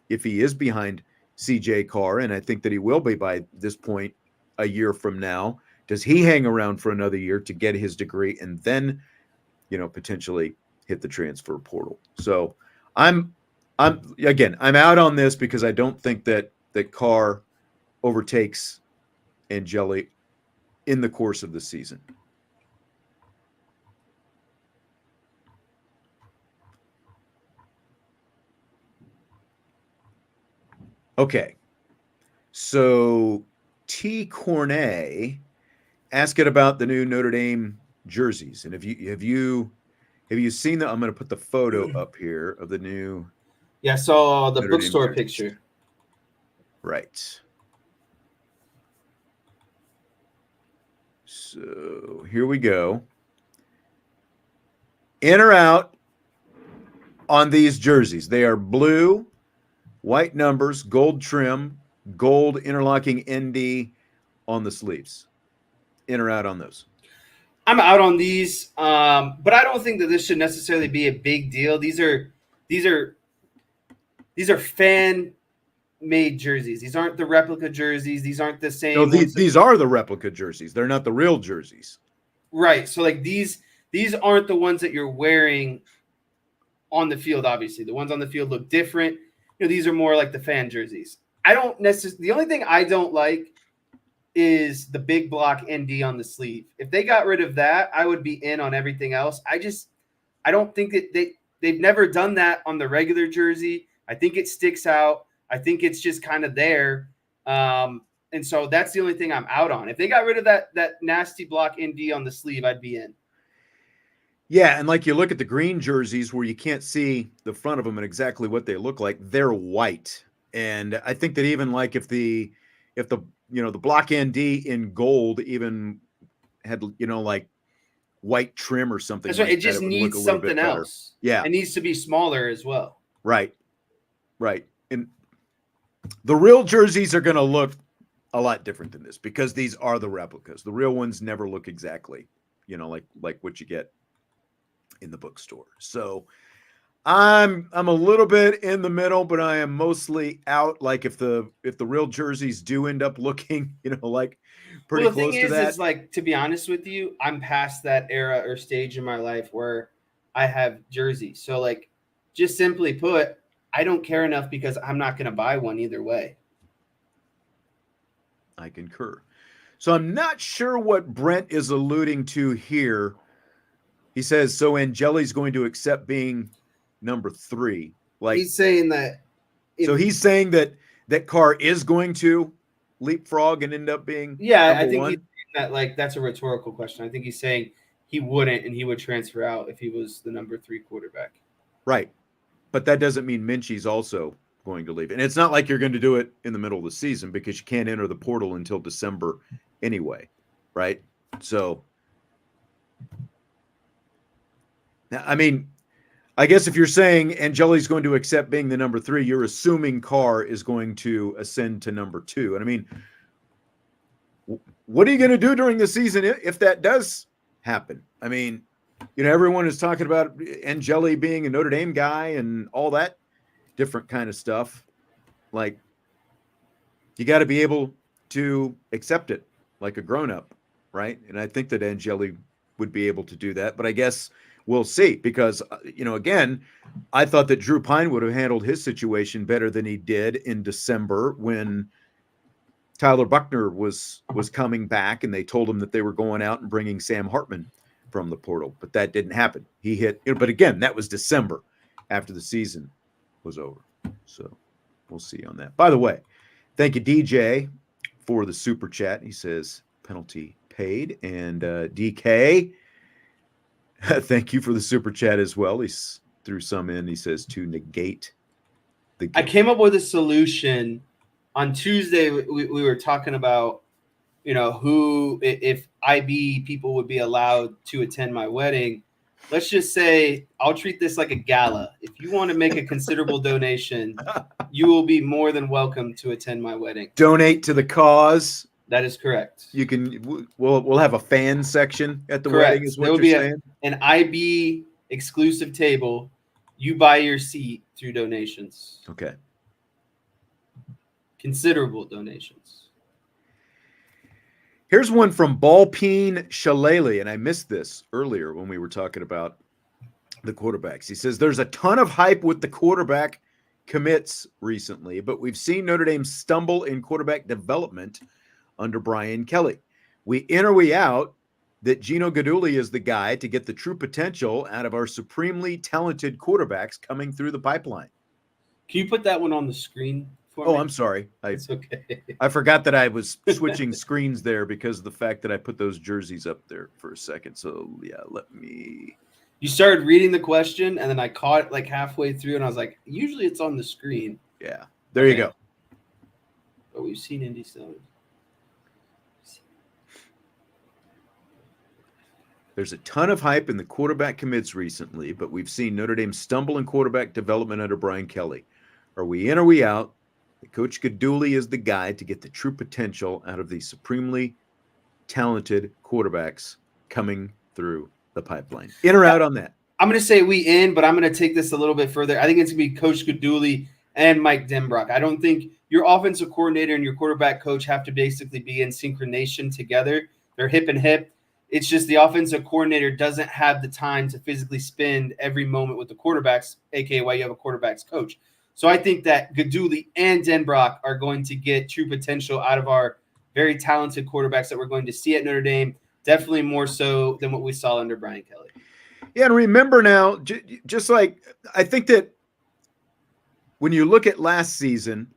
he is behind CJ Carr, and I think that he will be by this point a year from now. Does he hang around for another year to get his degree and then, potentially hit the transfer portal? So I'm out on this because I don't think that Carr overtakes Angeli in the course of the season. Okay, so T. Cornet asked it about the new Notre Dame jerseys, and have you seen that? I'm going to put the photo up here of the new. Yeah, I saw the bookstore picture. Right. So here we go. In or out on these jerseys? They are blue. White numbers, gold trim, gold interlocking ND on the sleeves. In or out on those? I'm out on these, but I don't think that this should necessarily be a big deal. These are these are fan-made jerseys. These aren't the replica jerseys. These aren't the same. No, these are the replica jerseys. They're not the real jerseys. Right. So like these aren't the ones that you're wearing on the field. Obviously, the ones on the field look different. These are more like the fan jerseys. I don't necessarily. The only thing I don't like is the big block ND on the sleeve. If they got rid of that, I would be in on everything else. I don't think that they've never done that on the regular jersey. I think it sticks out. I think it's just kind of there. And so that's the only thing I'm out on. If they got rid of that nasty block ND on the sleeve, I'd be in. Yeah, and like you look at the green jerseys where you can't see the front of them and exactly what they look like, they're white. And I think that even like if the the block ND in gold even had like white trim or something. That's right. Like it just that, it needs something else. Yeah. It needs to be smaller as well. Right. And the real jerseys are going to look a lot different than this because these are the replicas. The real ones never look exactly, like what you get in the bookstore. So I'm a little bit in the middle, but I am mostly out. Like if the real jerseys do end up looking, like pretty close to that. The thing is like, to be honest with you, I'm past that era or stage in my life where I have jerseys. So like, just simply put, I don't care enough because I'm not going to buy one either way. I concur. So I'm not sure what Brent is alluding to here. He says, so Angeli's going to accept being number 3. Like he's saying that. So he's saying that Carr is going to leapfrog and end up being I think 1? he's saying that that's a rhetorical question. I think he's saying he wouldn't and he would transfer out if he was the number 3 quarterback. Right. But that doesn't mean Minchie's also going to leave. And it's not like you're going to do it in the middle of the season because you can't enter the portal until December anyway, right? So, I mean, I guess if you're saying Angeli's going to accept being the number 3, you're assuming Carr is going to ascend to number 2. And I mean, what are you going to do during the season if that does happen? I mean, everyone is talking about Angeli being a Notre Dame guy and all that different kind of stuff. Like, you got to be able to accept it like a grown-up, right? And I think that Angeli would be able to do that. But I guess we'll see because, again, I thought that Drew Pine would have handled his situation better than he did in December when Tyler Buckner was coming back and they told him that they were going out and bringing Sam Hartman from the portal, but that didn't happen. He hit, but again, that was December after the season was over. So we'll see on that. By the way, thank you, DJ, for the super chat. He says penalty paid. And DK, thank you for the super chat as well. He threw some in. He says to negate the game. I came up with a solution. On Tuesday, we were talking about, who, if IB people would be allowed to attend my wedding. Let's just say I'll treat this like a gala. If you want to make a considerable donation, you will be more than welcome to attend my wedding. Donate to the cause. That is correct. You can. We'll have a fan section at the correct. wedding. Is what there will you're be saying? An IB exclusive table. You buy your seat through donations. Okay. Considerable donations. Here's one from Ballpeen Shalele, and I missed this earlier when we were talking about the quarterbacks. He says, there's a ton of hype with the quarterback commits recently, but we've seen Notre Dame stumble in quarterback development under Brian Kelly. We in or we out that Gino Guidugli is the guy to get the true potential out of our supremely talented quarterbacks coming through the pipeline. Can you put that one on the screen? Oh, I'm sorry. It's okay. I forgot that I was switching screens there because of the fact that I put those jerseys up there for a second. So, yeah, let me. You started reading the question, and then I caught it like halfway through, and I was like, usually it's on the screen. Yeah, there you go. But we've seen Indy Stone. There's a ton of hype in the quarterback commits recently, but we've seen Notre Dame stumble in quarterback development under Brian Kelly. Are we in or we out? Coach Guidugli is the guy to get the true potential out of these supremely talented quarterbacks coming through the pipeline. In or out on that? I'm going to say we in, but I'm going to take this a little bit further. I think it's going to be Coach Guidugli and Mike Denbrock. I don't think your offensive coordinator and your quarterback coach have to basically be in synchronization together. They're hip and hip. It's just the offensive coordinator doesn't have the time to physically spend every moment with the quarterbacks, aka why you have a quarterbacks coach. So I think that Gaduli and Denbrock are going to get true potential out of our very talented quarterbacks that we're going to see at Notre Dame, definitely more so than what we saw under Brian Kelly. Yeah, and remember now, just like I think that when you look at last season,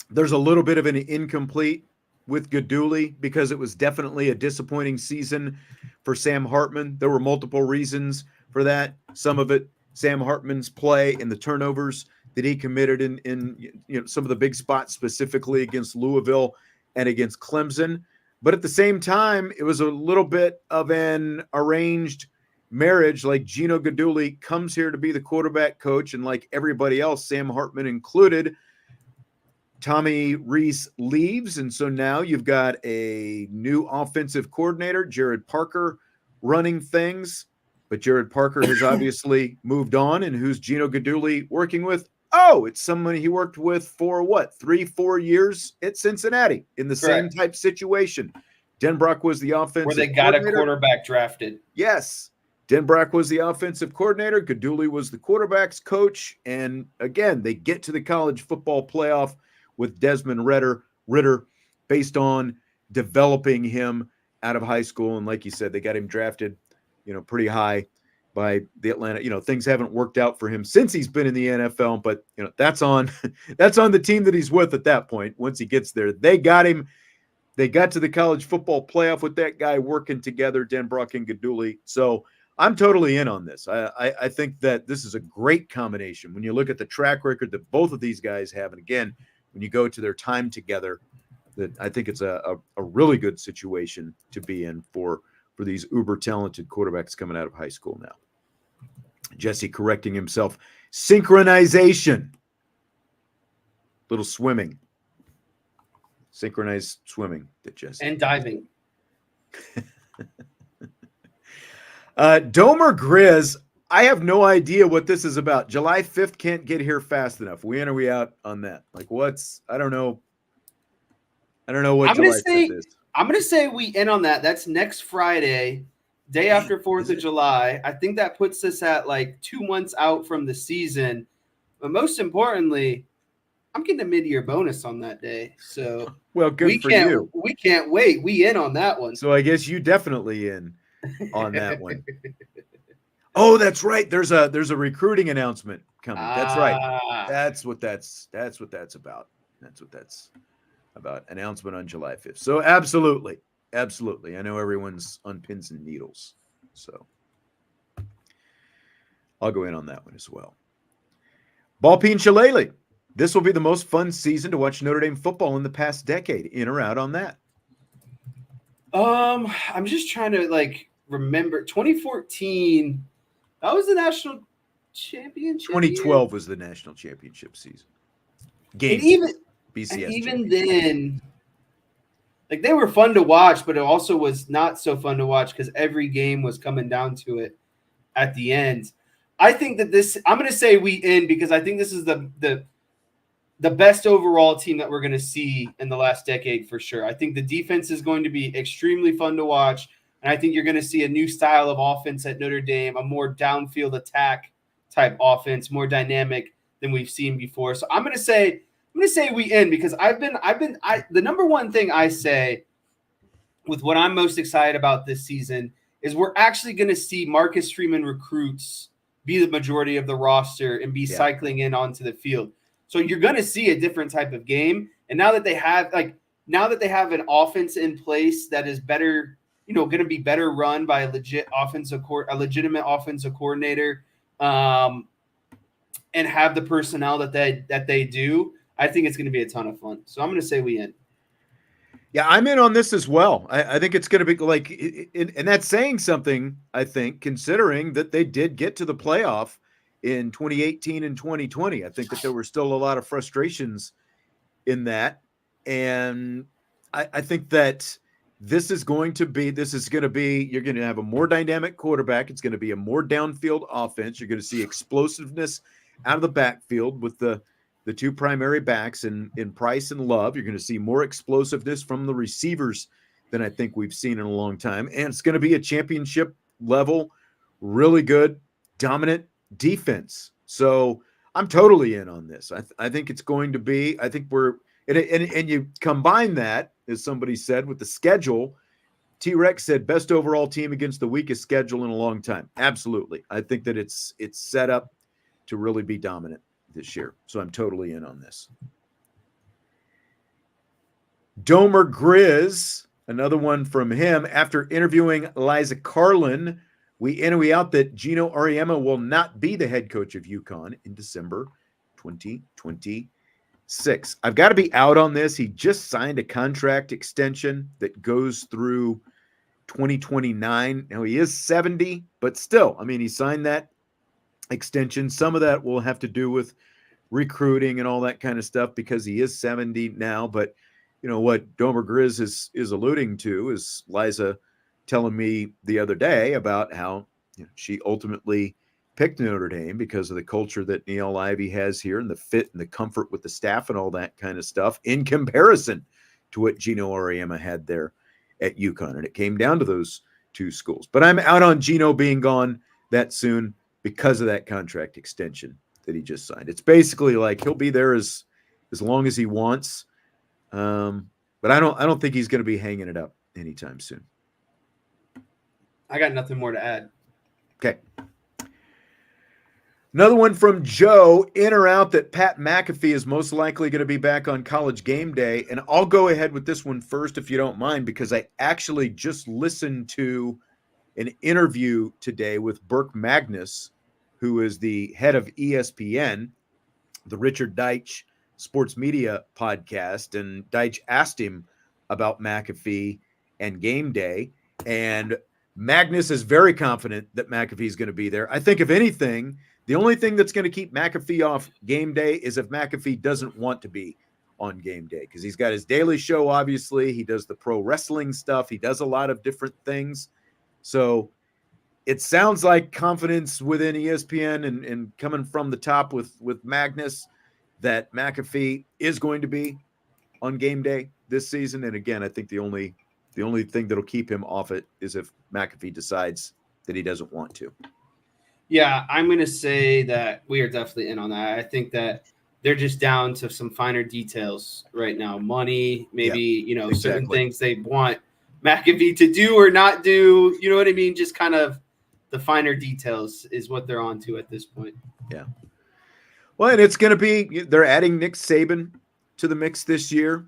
there's a little bit of an incomplete with Gaduli because it was definitely a disappointing season for Sam Hartman. There were multiple reasons for that. Some of it, Sam Hartman's play and the turnovers that he committed in some of the big spots, specifically against Louisville and against Clemson. But at the same time, it was a little bit of an arranged marriage. Like Gino Gaduli comes here to be the quarterback coach, and like everybody else, Sam Hartman included, Tommy Rees leaves, and so now you've got a new offensive coordinator, Jared Parker, running things. But Jared Parker has obviously moved on, and who's Gino Gaduli working with? Oh, it's someone he worked with for 3-4 years at Cincinnati in the same type situation. Denbrock was the offensive where they got a quarterback drafted. Yes. Denbrock was the offensive coordinator. Gaduli was the quarterback's coach. And again, they get to the college football playoff with Desmond Ritter based on developing him out of high school. And like you said, they got him drafted, pretty high by the Atlanta. Things haven't worked out for him since he's been in the NFL, but that's on the team that he's with at that point. Once he gets there, they got him. They got to the college football playoff with that guy working together, Denbrock and Gaduli. So I'm totally in on this. I think that this is a great combination when you look at the track record that both of these guys have. And again, when you go to their time together, that I think it's a really good situation to be in for these uber talented quarterbacks coming out of high school now. Jesse correcting himself. Synchronization. Little swimming. Synchronized swimming that Jesse. And diving. Domer Grizz, I have no idea what this is about. July 5th can't get here fast enough. We in or we out on that? Like I don't know. I don't know what July 5th is. I'm going to say we in on that. That's next Friday, day after 4th of July. I think that puts us at like 2 months out from the season. But most importantly, I'm getting a mid-year bonus on that day. So well, good for you. We can't wait. We in on that one. So I guess you definitely in on that one. Oh, that's right. There's a recruiting announcement coming. That's right. That's what that's about. That's what that's about. Announcement on July 5th. So absolutely. I know everyone's on pins and needles. So I'll go in on that one as well. Ballpeen Shillelagh. This will be the most fun season to watch Notre Dame football in the past decade. In or out on that? I'm just trying to remember 2014. That was the national championship. 2012 was the national championship season. Even then, they were fun to watch, but it also was not so fun to watch because every game was coming down to it at the end. I think that I'm going to say we in because I think this is the best overall team that we're going to see in the last decade for sure. I think the defense is going to be extremely fun to watch. And I think you're going to see a new style of offense at Notre Dame, a more downfield attack type offense, more dynamic than we've seen before. So I'm going to say we in because the number one thing I say with what I'm most excited about this season is we're actually going to see Marcus Freeman recruits be the majority of the roster and be cycling in onto the field. So you're going to see a different type of game. And now that they have an offense in place that is better, going to be better run by a legitimate offensive coordinator, and have the personnel that they do, I think it's going to be a ton of fun. So I'm going to say we in. Yeah, I'm in on this as well. I think it's going to be and that's saying something, I think, considering that they did get to the playoff in 2018 and 2020. I think that there were still a lot of frustrations in that. And I think that this is going to be, you're going to have a more dynamic quarterback. It's going to be a more downfield offense. You're going to see explosiveness out of the backfield with the the two primary backs in Price and Love. You're going to see more explosiveness from the receivers than I think we've seen in a long time. And it's going to be a championship level, really good, dominant defense. So I'm totally in on this. I think it's going to be, I think we're, and you combine that, as somebody said, with the schedule. T-Rex said best overall team against the weakest schedule in a long time. Absolutely. I think that it's set up to really be dominant this year. So I'm totally in on this. Domer Grizz, another one from him. After interviewing Liza Carlin, we in and we out that Gino Auriemma will not be the head coach of UConn in December 2026. I've got to be out on this. He just signed a contract extension that goes through 2029. Now he is 70, but still, I mean, he signed that extension. Some of that will have to do with recruiting and all that kind of stuff because he is 70 now. But you know what Domer Grizz is alluding to is Liza telling me the other day about how she ultimately picked Notre Dame because of the culture that Neil Ivey has here and the fit and the comfort with the staff and all that kind of stuff in comparison to what Gino Auriemma had there at UConn. And it came down to those two schools. But I'm out on Gino being gone that soon because of that contract extension that he just signed. It's basically like he'll be there as long as he wants. But I don't think he's going to be hanging it up anytime soon. I got nothing more to add. Okay. Another one from Joe, in or out that Pat McAfee is most likely going to be back on College Game Day. And I'll go ahead with this one first, if you don't mind, because I actually just listened to an interview today with Burke Magnus, who is the head of ESPN, the Richard Deitch Sports Media podcast. And Deitch asked him about McAfee and Game Day. And Magnus is very confident that McAfee is going to be there. I think, if anything, the only thing that's going to keep McAfee off Game Day is if McAfee doesn't want to be on Game Day, because he's got his daily show, obviously. He does the pro wrestling stuff. He does a lot of different things. So it sounds like confidence within ESPN and coming from the top with Magnus that McAfee is going to be on Game Day this season. And again, I think the only thing that'll keep him off it is if McAfee decides that he doesn't want to. Yeah, I'm going to say that we are definitely in on that. I think that they're just down to some finer details right now. Money, maybe, certain things they want McAfee to do or not do. You know what I mean? Just kind of the finer details is what they're on to at this point. Yeah. Well, and it's going to be, they're adding Nick Saban to the mix this year.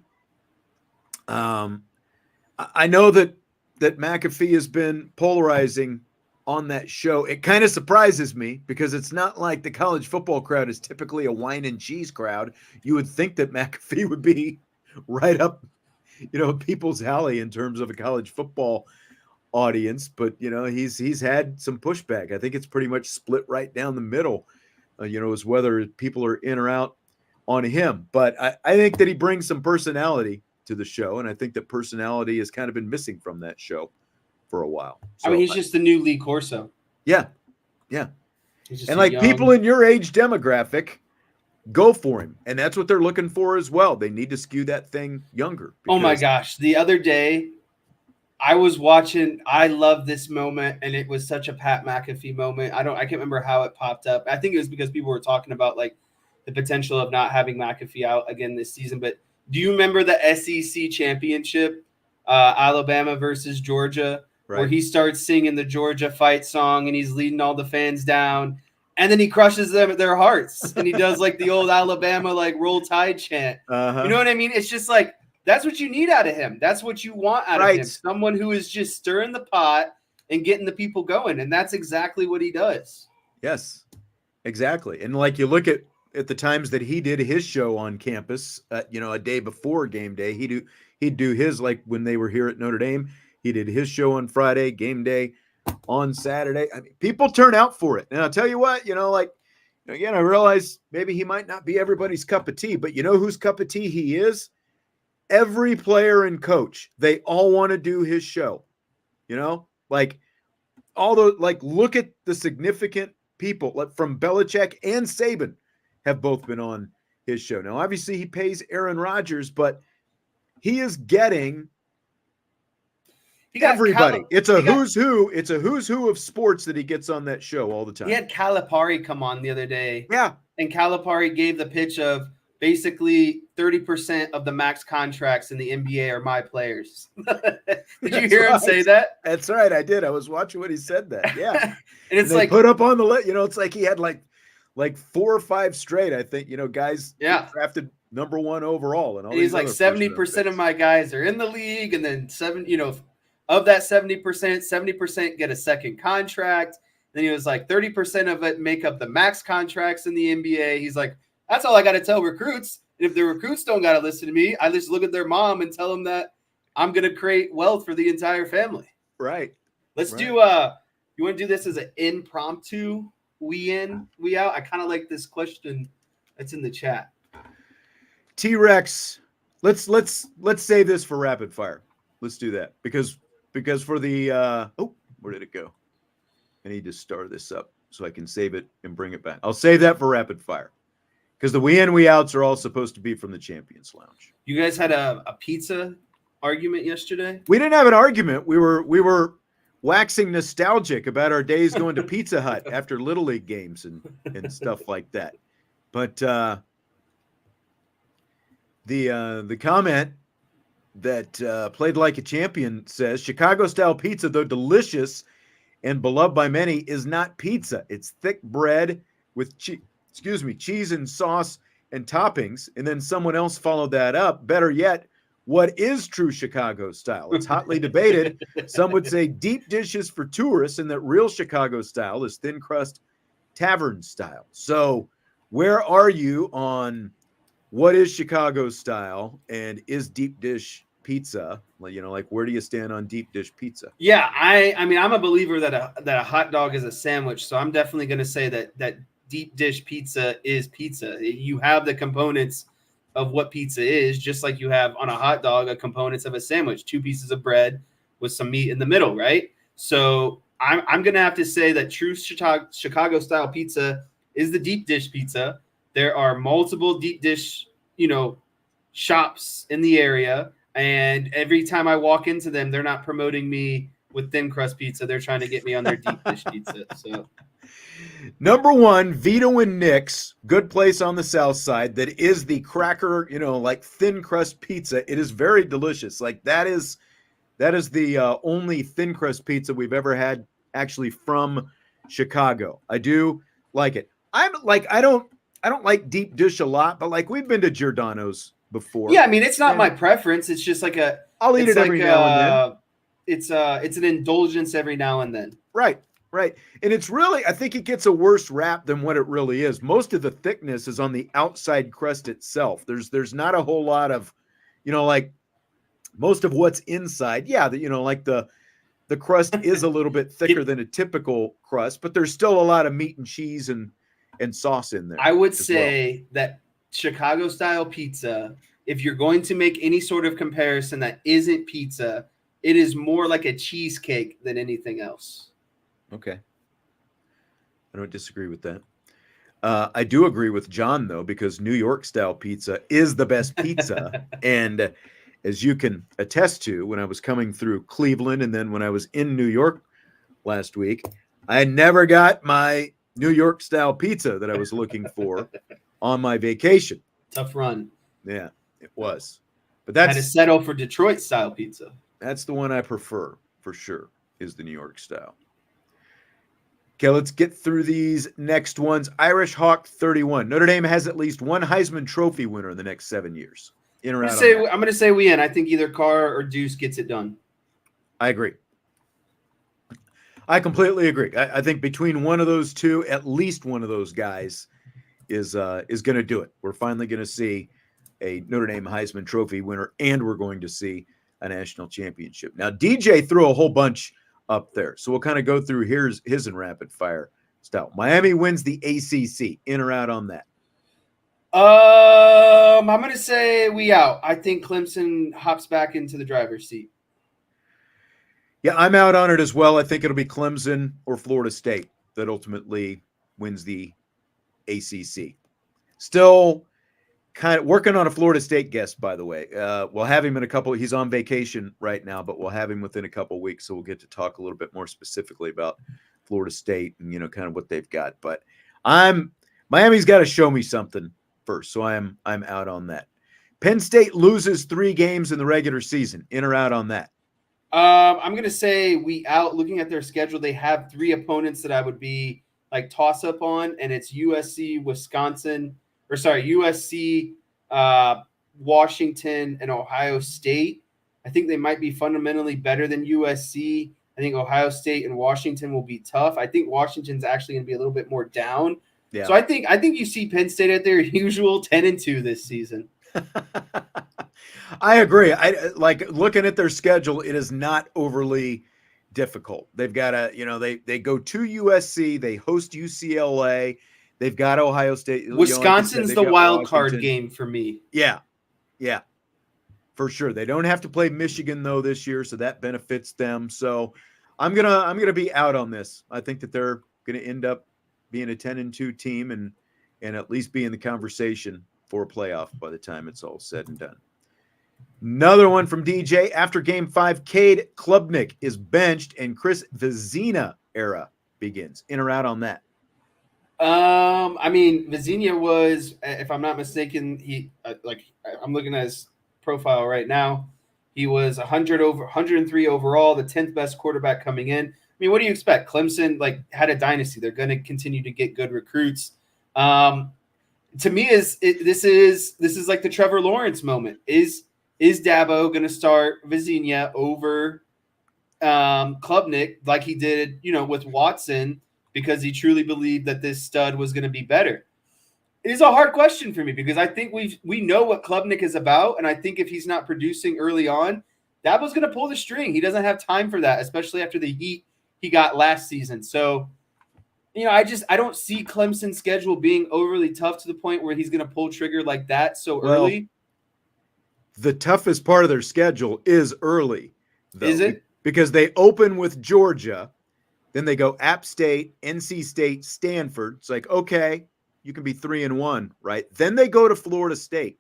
I know that McAfee has been polarizing on that show. It kind of surprises me because it's not like the college football crowd is typically a wine and cheese crowd. You would think that McAfee would be right up, people's alley in terms of a college football audience, but he's had some pushback. I think it's pretty much split right down the middle, as whether people are in or out on him. But I think that he brings some personality to the show, and I think that personality has kind of been missing from that show for a while. So, he's just the new Lee Corso. Yeah. And like young, people in your age demographic, go for him. And that's what they're looking for as well. They need to skew that thing younger. Oh my gosh. The other day I was watching, I love this moment, and it was such a Pat McAfee moment. I can't remember how it popped up. I think it was because people were talking about like the potential of not having McAfee out again this season. But do you remember the SEC championship, Alabama versus Georgia? Right. Where he starts singing the Georgia fight song and he's leading all the fans down, and then he crushes them at their hearts and he does like the old Alabama like Roll Tide chant. Uh-huh. You know what I mean? It's just like that's what you need out of him. That's what you want out of him. Someone who is just stirring the pot and getting the people going, and that's exactly what he does. Yes, exactly. And like you look at the times that he did his show on campus, a day before Game Day, he'd do his, like when they were here at Notre Dame. He did his show on Friday, Game Day on Saturday. I mean, people turn out for it. And I'll tell you what, again, I realize maybe he might not be everybody's cup of tea, but you know whose cup of tea he is? Every player and coach. They all want to do his show. Look at the significant people from Belichick and Saban have both been on his show. Now, obviously, he pays Aaron Rodgers, but he is getting everybody. It's a who's who. It's a who's who of sports that he gets on that show all the time. He had Calipari come on the other day. Yeah. And Calipari gave the pitch of basically 30% of the max contracts in the NBA are my players. Did you hear him say that? That's right. I did. I was watching when he said that. Yeah. And it's like put up on the list, it's like he had like 4 or 5 straight, I think, guys drafted number 1 overall. And he's like 70% of my guys are in the league. And then of that 70% get a second contract. Then he was like 30% of it make up the max contracts in the NBA. He's like, that's all I got to tell recruits. And if the recruits don't got to listen to me, I just look at their mom and tell them that I'm going to create wealth for the entire family. Right. Let's do, you want to do this as an impromptu we in, we out? I kind of like this question that's in the chat. T-Rex, let's save this for rapid fire. Let's do that because for the, where did it go? I need to start this up so I can save it and bring it back. I'll save that for rapid fire because the we in, we outs are all supposed to be from the Champions Lounge. You guys had a pizza argument yesterday? We didn't have an argument. We were waxing nostalgic about our days going to Pizza Hut after Little League games and stuff like that. But the comment that played like a champion says Chicago-style pizza, though delicious and beloved by many, is not pizza. It's thick bread with cheese and sauce and toppings. And then someone else followed that up. Better yet, what is true Chicago style? It's hotly debated. Some would say deep dishes for tourists and that real Chicago style is thin crust tavern style. So where are you on what is Chicago style and is deep dish pizza? Like where do you stand on deep dish pizza? Yeah, I mean, I'm a believer that a hot dog is a sandwich. So I'm definitely going to say that deep dish pizza is pizza. You have the components of what pizza is, just like you have on a hot dog, a components of a sandwich, 2 pieces of bread with some meat in the middle, right? So I'm going to have to say that true Chicago style pizza is the deep dish pizza. There are multiple deep dish, shops in the area. And every time I walk into them, they're not promoting me with thin crust pizza. They're trying to get me on their deep dish pizza. So number 1, Vito and Nick's, good place on the south side that is the cracker, like thin crust pizza. It is very delicious. Like that is the only thin crust pizza we've ever had actually from Chicago. I do like it. I don't like deep dish a lot, but like we've been to Giordano's before. Yeah, I mean it's not my preference. It's just like I'll eat it every now and then. It's an indulgence every now and then. Right. And it's really, I think it gets a worse rap than what it really is. Most of the thickness is on the outside crust itself. There's not a whole lot of, like most of what's inside. Yeah, like the crust is a little bit thicker than a typical crust, but there's still a lot of meat and cheese and sauce in there. I would say that Chicago style pizza, if you're going to make any sort of comparison that isn't pizza, it is more like a cheesecake than anything else. Okay. I don't disagree with that. I do agree with John, though, because New York style pizza is the best pizza. And as you can attest to, when I was coming through Cleveland and then when I was in New York last week, I never got my New York style pizza that I was looking for on my vacation. Tough run. Yeah, it was. But I had to settle for Detroit style pizza. That's the one I prefer for sure, is the New York style. Okay, let's get through these next ones. Irish Hawk 31. Notre Dame has at least one Heisman Trophy winner in the next 7 years. I'm going to say we in. I think either Carr or Deuce gets it done. I agree. I completely agree. I think between one of those two, at least one of those guys is going to do it. We're finally going to see a Notre Dame Heisman Trophy winner, and we're going to see a national championship. Now, DJ threw a whole bunch up there, so we'll kind of go through his in rapid fire style. Miami wins the ACC. In or out on that? I'm going to say we out. I think Clemson hops back into the driver's seat. Yeah, I'm out on it as well. I think it'll be Clemson or Florida State that ultimately wins the ACC. Still kind of working on a Florida State guest, by the way. We'll have him in a couple. He's on vacation right now, but we'll have him within a couple of weeks, so we'll get to talk a little bit more specifically about Florida State and kind of what they've got. But Miami's got to show me something first, so I'm out on that. Penn State loses 3 games in the regular season. In or out on that? I'm going to say we out. Looking at their schedule, they have 3 opponents that I would be like toss up on, and it's USC, USC, Washington, and Ohio State. I think they might be fundamentally better than USC. I think Ohio State and Washington will be tough. I think Washington's actually going to be a little bit more down. Yeah. So I think you see Penn State at their usual 10-2 this season. I agree. I like looking at their schedule. It is not overly difficult. They've got they go to USC, they host UCLA, they've got Ohio State. Wisconsin's the wild card game for me. Yeah, for sure. They don't have to play Michigan though this year, so that benefits them. So I'm gonna be out on this. I think that they're gonna end up being a 10-2 team and at least be in the conversation for a playoff by the time it's all said and done. Another one from DJ. After Game 5, Cade Klubnik is benched and Chris Vezina era begins. In or out on that? I mean, Vezina was, if I'm not mistaken, I'm looking at his profile right now. He was 103 overall, the 10th best quarterback coming in. I mean, what do you expect? Clemson had a dynasty. They're going to continue to get good recruits. To me, this is like the Trevor Lawrence moment. Is Dabo going to start Vezina over Klubnik like he did, with Watson, because he truly believed that this stud was going to be better? It is a hard question for me because I think we know what Klubnik is about, and I think if he's not producing early on, Dabo's going to pull the string. He doesn't have time for that, especially after the heat he got last season. So, I don't see Clemson's schedule being overly tough to the point where he's going to pull trigger like that so early. The toughest part of their schedule is early, though. Is it? Because they open with Georgia, then they go App State, NC State, Stanford. It's like, okay, you can be 3-1, right? Then they go to Florida State.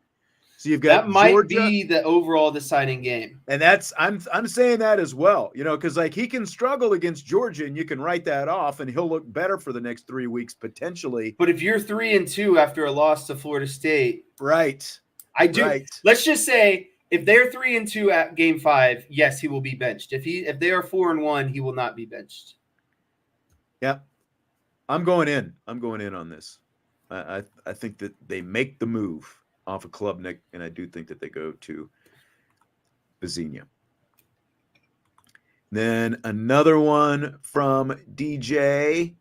So you've got that might Georgia, be the overall deciding game. And that's I'm saying that as well, because he can struggle against Georgia and you can write that off and he'll look better for the next 3 weeks potentially. But if you're 3-2 after a loss to Florida State, right? Right. Let's just say if they're 3-2 at Game 5, yes, he will be benched. If they are 4-1, he will not be benched. Yeah, I'm going in on this. I think that they make the move off of Klubnik, and I do think that they go to Vezina. Then another one from DJ.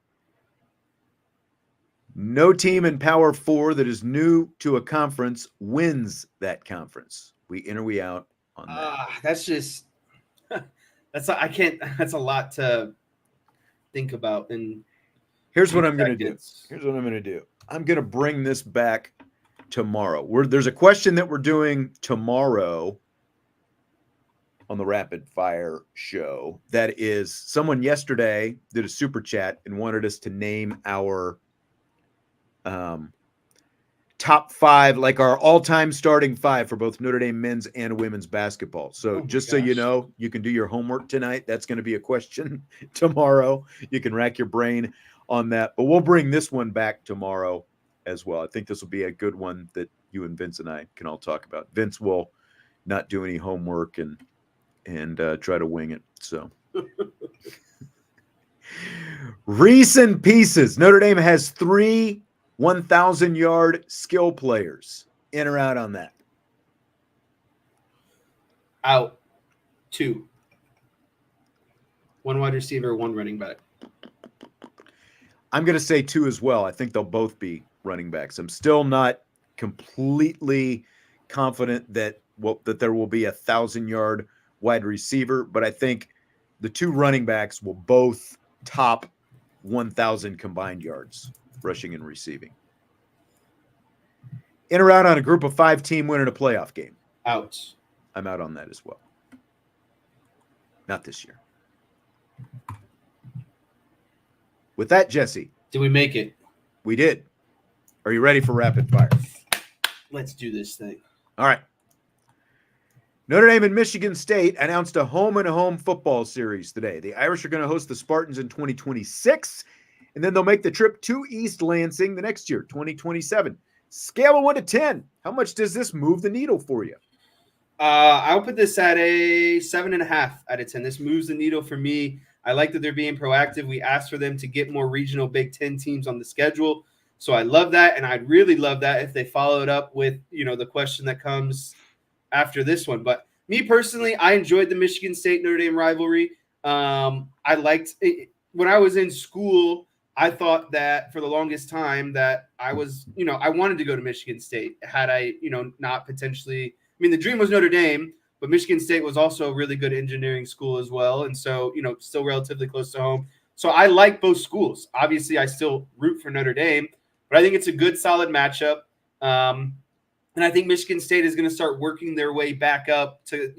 No team in Power 4 that is new to a conference wins that conference. We in or we out on that? That's a lot to think about. And here's what I'm going to do. I'm going to bring this back tomorrow. There's a question that we're doing tomorrow on the Rapid Fire show. That is, someone yesterday did a super chat and wanted us to name our top 5, like our all-time starting 5 for both Notre Dame men's and women's basketball. So so you know, you can do your homework tonight. That's going to be a question tomorrow. You can rack your brain on that, but we'll bring this one back tomorrow as well. I think this will be a good one that you and Vince and I can all talk about. Vince will not do any homework and try to wing it. So recent pieces. Notre Dame has 3 1,000-yard skill players. In or out on that? Out. 2. 1 wide receiver, 1 running back. I'm going to say 2 as well. I think they'll both be running backs. I'm still not completely confident that there will be a 1,000-yard wide receiver, but I think the 2 running backs will both top 1,000 combined yards, rushing and receiving. In or out on a group of 5 team winning a playoff game? Out. I'm out on that as well. Not this year. With that, Jesse. Did we make it? We did. Are you ready for rapid fire? Let's do this thing. All right. Notre Dame and Michigan State announced a home-and-home football series today. The Irish are going to host the Spartans in 2026, and then they'll make the trip to East Lansing the next year, 2027. Scale of 1 to 10. How much does this move the needle for you? I'll put this at a 7.5 out of 10. This moves the needle for me. I like that they're being proactive. We asked for them to get more regional Big Ten teams on the schedule. So I love that. And I'd really love that if they followed up with, the question that comes after this one. But me personally, I enjoyed the Michigan State Notre Dame rivalry. I liked it. When I was in school, I thought that for the longest time that I was, I wanted to go to Michigan State had I, not potentially. I mean, the dream was Notre Dame, but Michigan State was also a really good engineering school as well. And so, still relatively close to home. So I like both schools. Obviously, I still root for Notre Dame, but I think it's a good, solid matchup. And I think Michigan State is going to start working their way back up to,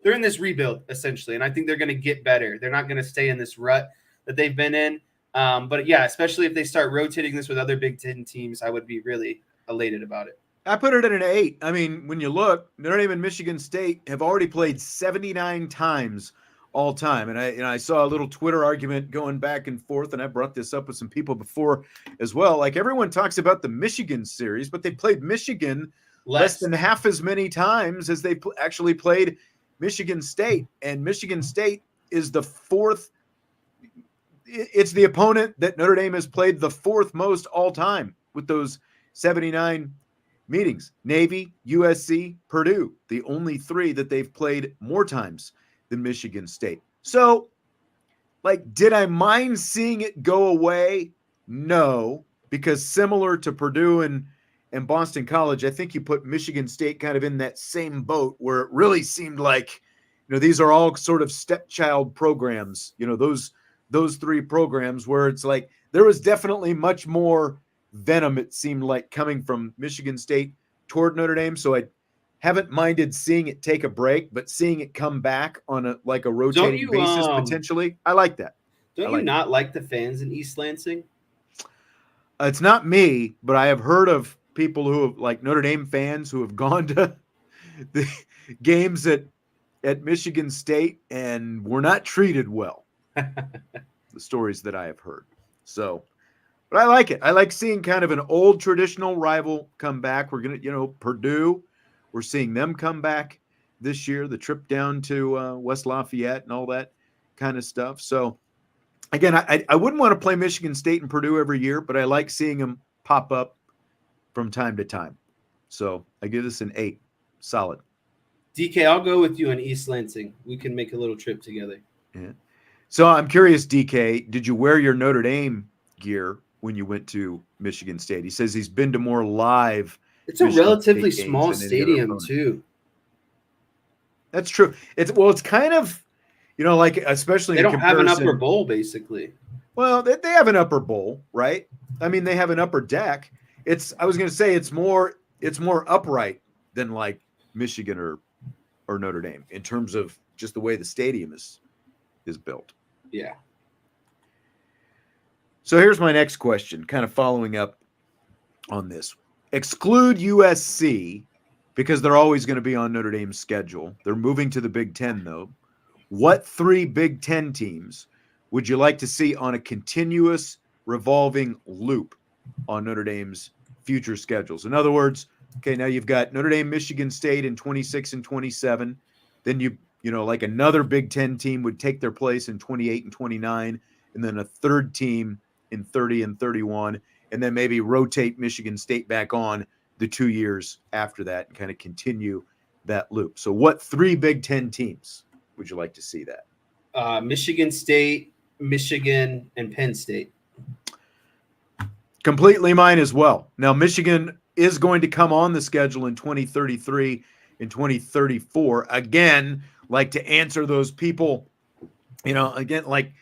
they're in this rebuild essentially. And I think they're going to get better. They're not going to stay in this rut that they've been in. But yeah, especially if they start rotating this with other Big Ten teams, I would be really elated about it. I put it at an 8. I mean, when you look, Notre Dame and Michigan State have already played 79 times all time. And I saw a little Twitter argument going back and forth, and I brought this up with some people before as well. Like, everyone talks about the Michigan series, but they played Michigan less than half as many times as they actually played Michigan State. And Michigan State is the fourth. It's the opponent that Notre Dame has played the fourth most all time with those 79 meetings. Navy, USC, Purdue, the only three that they've played more times than Michigan State. So, did I mind seeing it go away? No, because similar to Purdue and Boston College, I think you put Michigan State kind of in that same boat where it really seemed like, these are all sort of stepchild programs, those three programs where it's like there was definitely much more venom, it seemed like, coming from Michigan State toward Notre Dame. So I haven't minded seeing it take a break, but seeing it come back on a rotating basis potentially, I like that. Don't you not like the fans in East Lansing? It's not me, but I have heard of people who have, like Notre Dame fans, who have gone to the games at Michigan State and were not treated well. The stories that I have heard. So, but I like it. I like seeing kind of an old traditional rival come back. We're going to, Purdue, we're seeing them come back this year, the trip down to West Lafayette and all that kind of stuff. So, again, I wouldn't want to play Michigan State and Purdue every year, but I like seeing them pop up from time to time. So I give this an 8. Solid. DK, I'll go with you in East Lansing. We can make a little trip together. Yeah. So I'm curious, DK, did you wear your Notre Dame gear when you went to Michigan State? He says he's been to more live. It's a relatively small stadium too. That's true. It's kind of, especially they don't have an upper bowl basically. Well, they have an upper bowl, right? I mean, they have an upper deck. I was going to say it's more upright than like Michigan or Notre Dame in terms of just the way the stadium is built. Yeah. So here's my next question, kind of following up on this. Exclude USC because they're always going to be on Notre Dame's schedule. They're moving to the Big Ten, though. What 3 Big Ten teams would you like to see on a continuous revolving loop on Notre Dame's future schedules? In other words, okay, now you've got Notre Dame, Michigan State in 26 and 27. Then like another Big Ten team would take their place in 28 and 29, and then a third team in 30 and 31, and then maybe rotate Michigan State back on the 2 years after that and kind of continue that loop. So what 3 Big Ten teams would you like to see that? Michigan State, Michigan, and Penn State. Completely mine as well. Now, Michigan is going to come on the schedule in 2033 and 2034. Again, like to answer those people, again, like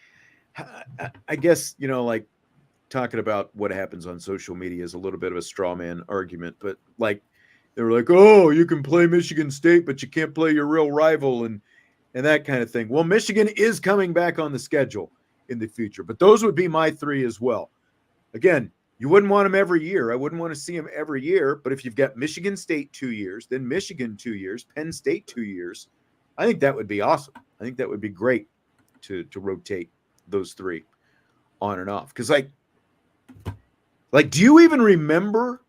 I guess, like talking about what happens on social media is a little bit of a straw man argument, but like they were like, oh, you can play Michigan State, but you can't play your real rival and that kind of thing. Well, Michigan is coming back on the schedule in the future, but those would be my 3 as well. Again, You wouldn't want him every year. I wouldn't want to see him every year. But if you've got Michigan State 2 years, then Michigan 2 years, Penn State 2 years, I think that would be awesome. I think that would be great to rotate those three on and off. Because do you even remember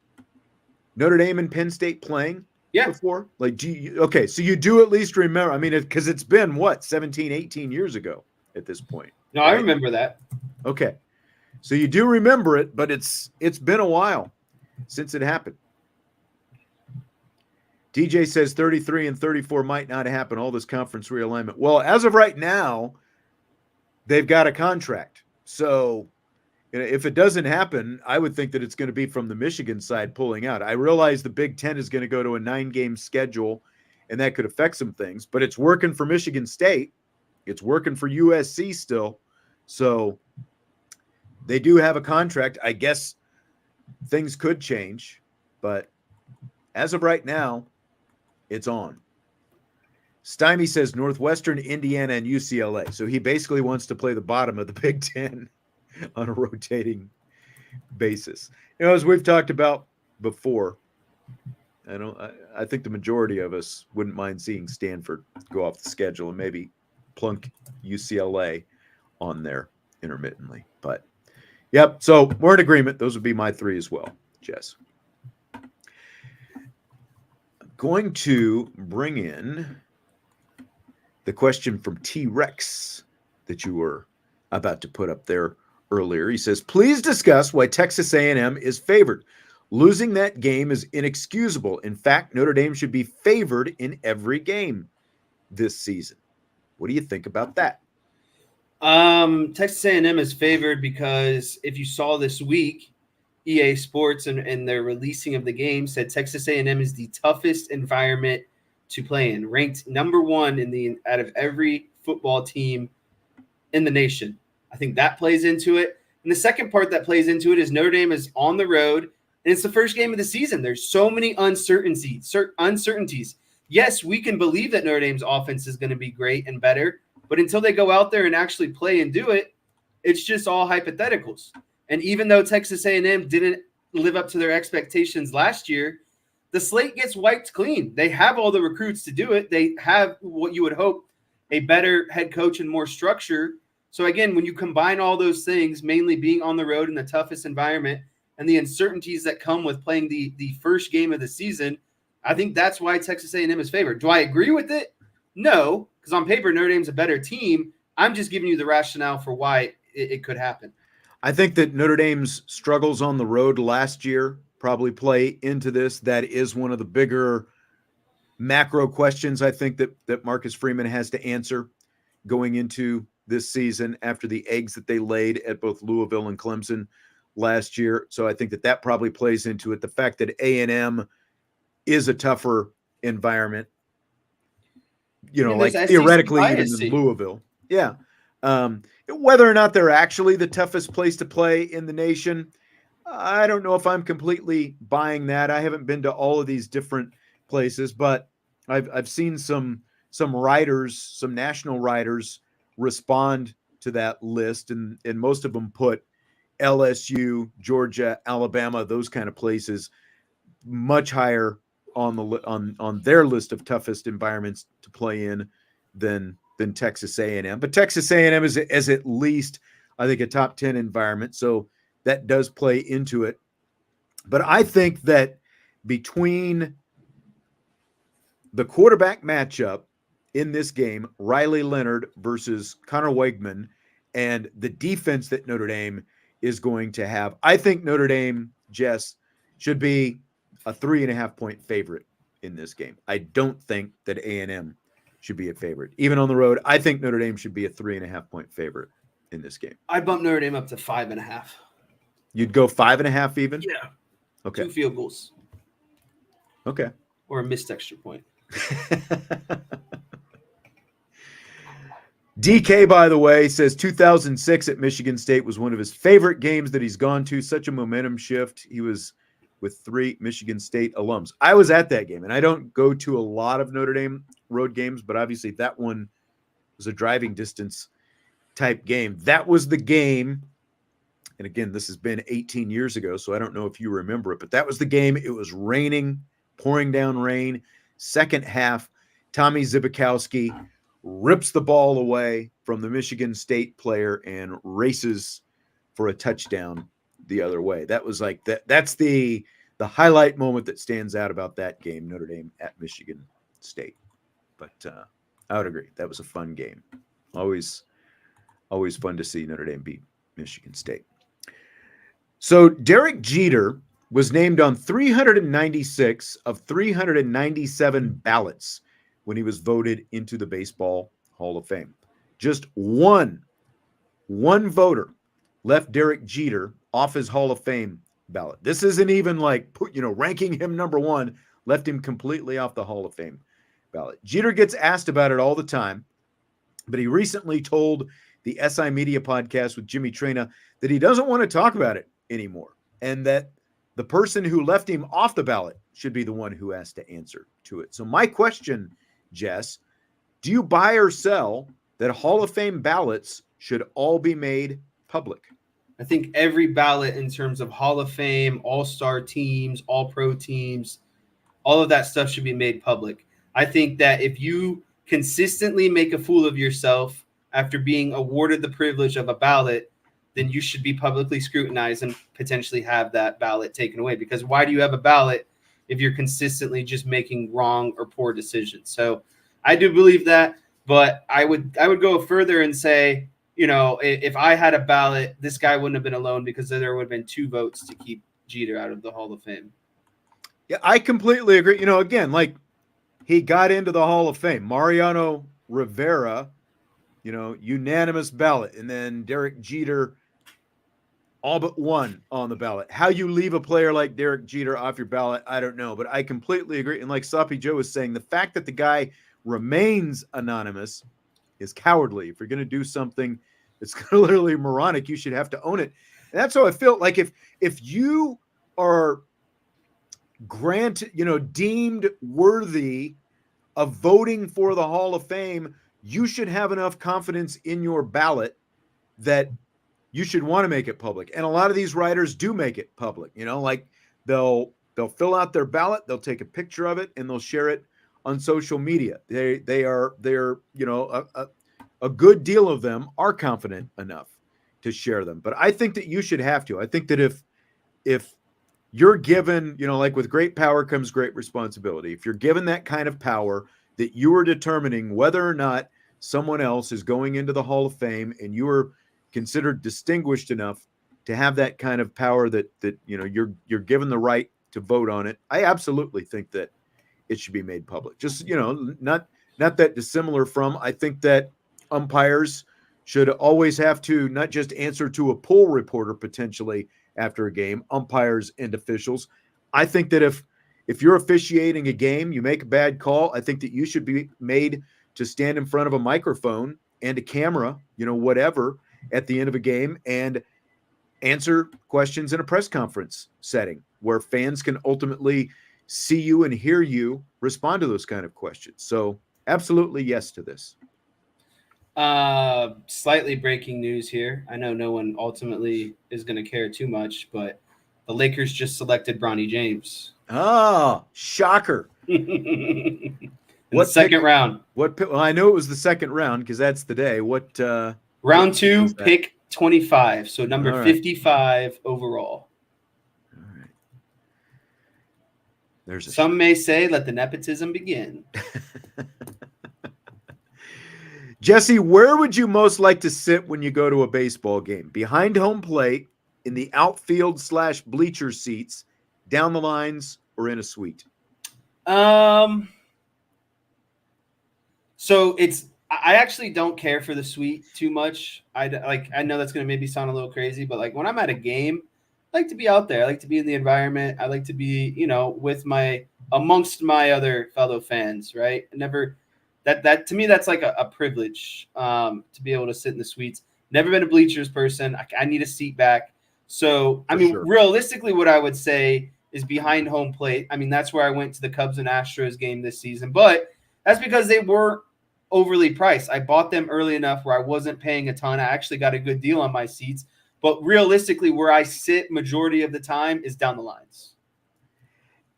Notre Dame and Penn State playing before? Like, okay, so you do at least remember. I mean, because it's been, what, 17, 18 years ago at this point. No, right? I remember that. Okay. So you do remember it, but it's been a while since it happened. DJ says 33 and 34 might not happen, all this conference realignment. Well, as of right now, they've got a contract. So if it doesn't happen, I would think that it's going to be from the Michigan side pulling out. I realize the Big Ten is going to go to a 9-game schedule, and that could affect some things, but it's working for Michigan State. It's working for USC still. So they do have a contract. I guess things could change, but as of right now, it's on. Stymie says Northwestern, Indiana, and UCLA. So he basically wants to play the bottom of the Big Ten on a rotating basis. As we've talked about before, I think the majority of us wouldn't mind seeing Stanford go off the schedule and maybe plunk UCLA on there intermittently. But yep, so we're in agreement. Those would be my three as well, Jess. I'm going to bring in the question from T-Rex that you were about to put up there earlier. He says, please discuss why Texas A&M is favored. Losing that game is inexcusable. In fact, Notre Dame should be favored in every game this season. What do you think about that? Texas A&M is favored because if you saw this week, EA Sports and their releasing of the game said Texas A&M is the toughest environment to play in, ranked number 1 out of every football team in the nation. I think that plays into it. And the second part that plays into it is Notre Dame is on the road, and it's the first game of the season. There's so many uncertainties. Yes, we can believe that Notre Dame's offense is going to be great and better, but until they go out there and actually play and do it, it's just all hypotheticals. And even though Texas A&M didn't live up to their expectations last year, the slate gets wiped clean. They have all the recruits to do it. They have what you would hope, a better head coach and more structure. So again, when you combine all those things, mainly being on the road in the toughest environment and the uncertainties that come with playing the first game of the season, I think that's why Texas A&M is favored. Do I agree with it? No, because on paper, Notre Dame's a better team. I'm just giving you the rationale for why it could happen. I think that Notre Dame's struggles on the road last year probably play into this. That is one of the bigger macro questions I think that Marcus Freeman has to answer going into this season after the eggs that they laid at both Louisville and Clemson last year. So I think that probably plays into it. The fact that A&M is a tougher environment, like theoretically even in Louisville. Yeah. Whether or not they're actually the toughest place to play in the nation, I don't know if I'm completely buying that. I haven't been to all of these different places, but I've seen some writers, some national writers respond to that list, and most of them put LSU, Georgia, Alabama, those kind of places much higher on their list of toughest environments to play in than Texas A&M. But Texas A&M is at least, I think, a top 10 environment, so that does play into it. But I think that between the quarterback matchup in this game, Riley Leonard versus Connor Weigman, and the defense that Notre Dame is going to have, I think Notre Dame, Jess, should be a 3.5-point favorite in this game. I don't think that A&M should be a favorite. Even on the road, I think Notre Dame should be a 3.5-point favorite in this game. I bumped Notre Dame up to 5.5. You'd go 5.5 even? Yeah. Okay. 2 field goals. Okay. Or a missed extra point. DK, by the way, says 2006 at Michigan State was one of his favorite games that he's gone to. Such a momentum shift. He was with 3 Michigan State alums. I was at that game, and I don't go to a lot of Notre Dame road games, but obviously that one was a driving distance type game. That was the game And again, this has been 18 years ago, so I don't know if you remember it, but that was the game. It was raining, pouring down rain. Second half, Tommy Zibikowski rips the ball away from the Michigan State player and races for a touchdown the other way. That was like that's the highlight moment that stands out about that game, Notre Dame at Michigan State. But I would agree. That was a fun game. Always fun to see Notre Dame beat Michigan State. So Derek Jeter was named on 396 of 397 ballots when he was voted into the Baseball Hall of Fame. Just one voter left Derek Jeter off his Hall of Fame ballot. This isn't even like, ranking him number one, left him completely off the Hall of Fame ballot. Jeter gets asked about it all the time, but he recently told the SI Media podcast with Jimmy Traina that he doesn't want to talk about it anymore, and that the person who left him off the ballot should be the one who has to answer to it. So my question, Jess, do you buy or sell that Hall of Fame ballots should all be made public? I think every ballot in terms of Hall of Fame, all-star teams, all-pro teams, all of that stuff should be made public. I think that if you consistently make a fool of yourself after being awarded the privilege of a ballot, then you should be publicly scrutinized and potentially have that ballot taken away. Because why do you have a ballot if you're consistently just making wrong or poor decisions? So I do believe that, but I would go further and say, if I had a ballot, this guy wouldn't have been alone, because there would have been 2 votes to keep Jeter out of the Hall of Fame. Yeah, I completely agree. Again, like, he got into the Hall of Fame. Mariano Rivera, unanimous ballot. And then Derek Jeter, all but one on the ballot. How you leave a player like Derek Jeter off your ballot, I don't know. But I completely agree. And like Sloppy Joe was saying, the fact that the guy remains anonymous is cowardly. If you're going to do something that's literally moronic, you should have to own it. And that's how I feel. Like if you are deemed worthy of voting for the Hall of Fame, you should have enough confidence in your ballot that you should want to make it public. And a lot of these writers do make it public. Like they'll fill out their ballot, they'll take a picture of it, and they'll share it on social media. They're a good deal of them are confident enough to share them. But I think that you should have to. I think that if you're given, like with great power comes great responsibility. If you're given that kind of power, that you are determining whether or not someone else is going into the Hall of Fame, and you are considered distinguished enough to have that kind of power that you're given the right to vote on it, I absolutely think that it should be made public. Just, not that dissimilar from, I think that umpires should always have to not just answer to a poll reporter potentially after a game, umpires and officials. I think that if you're officiating a game, you make a bad call, I think that you should be made to stand in front of a microphone and a camera, whatever, at the end of a game, and answer questions in a press conference setting where fans can ultimately see you and hear you respond to those kind of questions. So absolutely yes to this. Slightly breaking news here. I know no one ultimately is going to care too much, but the Lakers just selected Bronny James. Ah, shocker. In the second round. Well, I know it was the second round because that's the day. Round 2, pick 25. So number 55 overall. All right. Some may say, let the nepotism begin. Jesse, where would you most like to sit when you go to a baseball game? Behind home plate, in the outfield / bleacher seats, down the lines, or in a suite? So I actually don't care for the suite too much. I know that's going to maybe sound a little crazy, but like when I'm at a game, I like to be out there. I like to be in the environment. I like to be, with amongst my other fellow fans, right? That to me, that's like a privilege to be able to sit in the suites. Never been a bleachers person. I need a seat back. So, realistically, what I would say is behind home plate. I mean, that's where I went to the Cubs and Astros game this season, but that's because they weren't overly priced. I bought them early enough where I wasn't paying a ton. I actually got a good deal on my seats, But realistically, where I sit majority of the time is down the lines.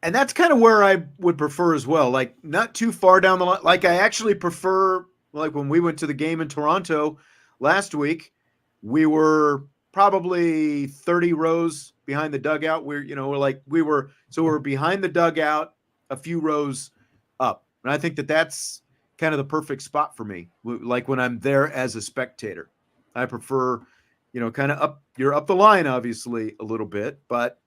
And that's kind of where I would prefer as well. Like not too far down the line. Like I actually prefer, like when we went to the game in Toronto last week, we were probably 30 rows behind the dugout. We're behind the dugout, a few rows up. And I think that's kind of the perfect spot for me. Like when I'm there as a spectator, I prefer, kind of you're up the line, obviously a little bit, but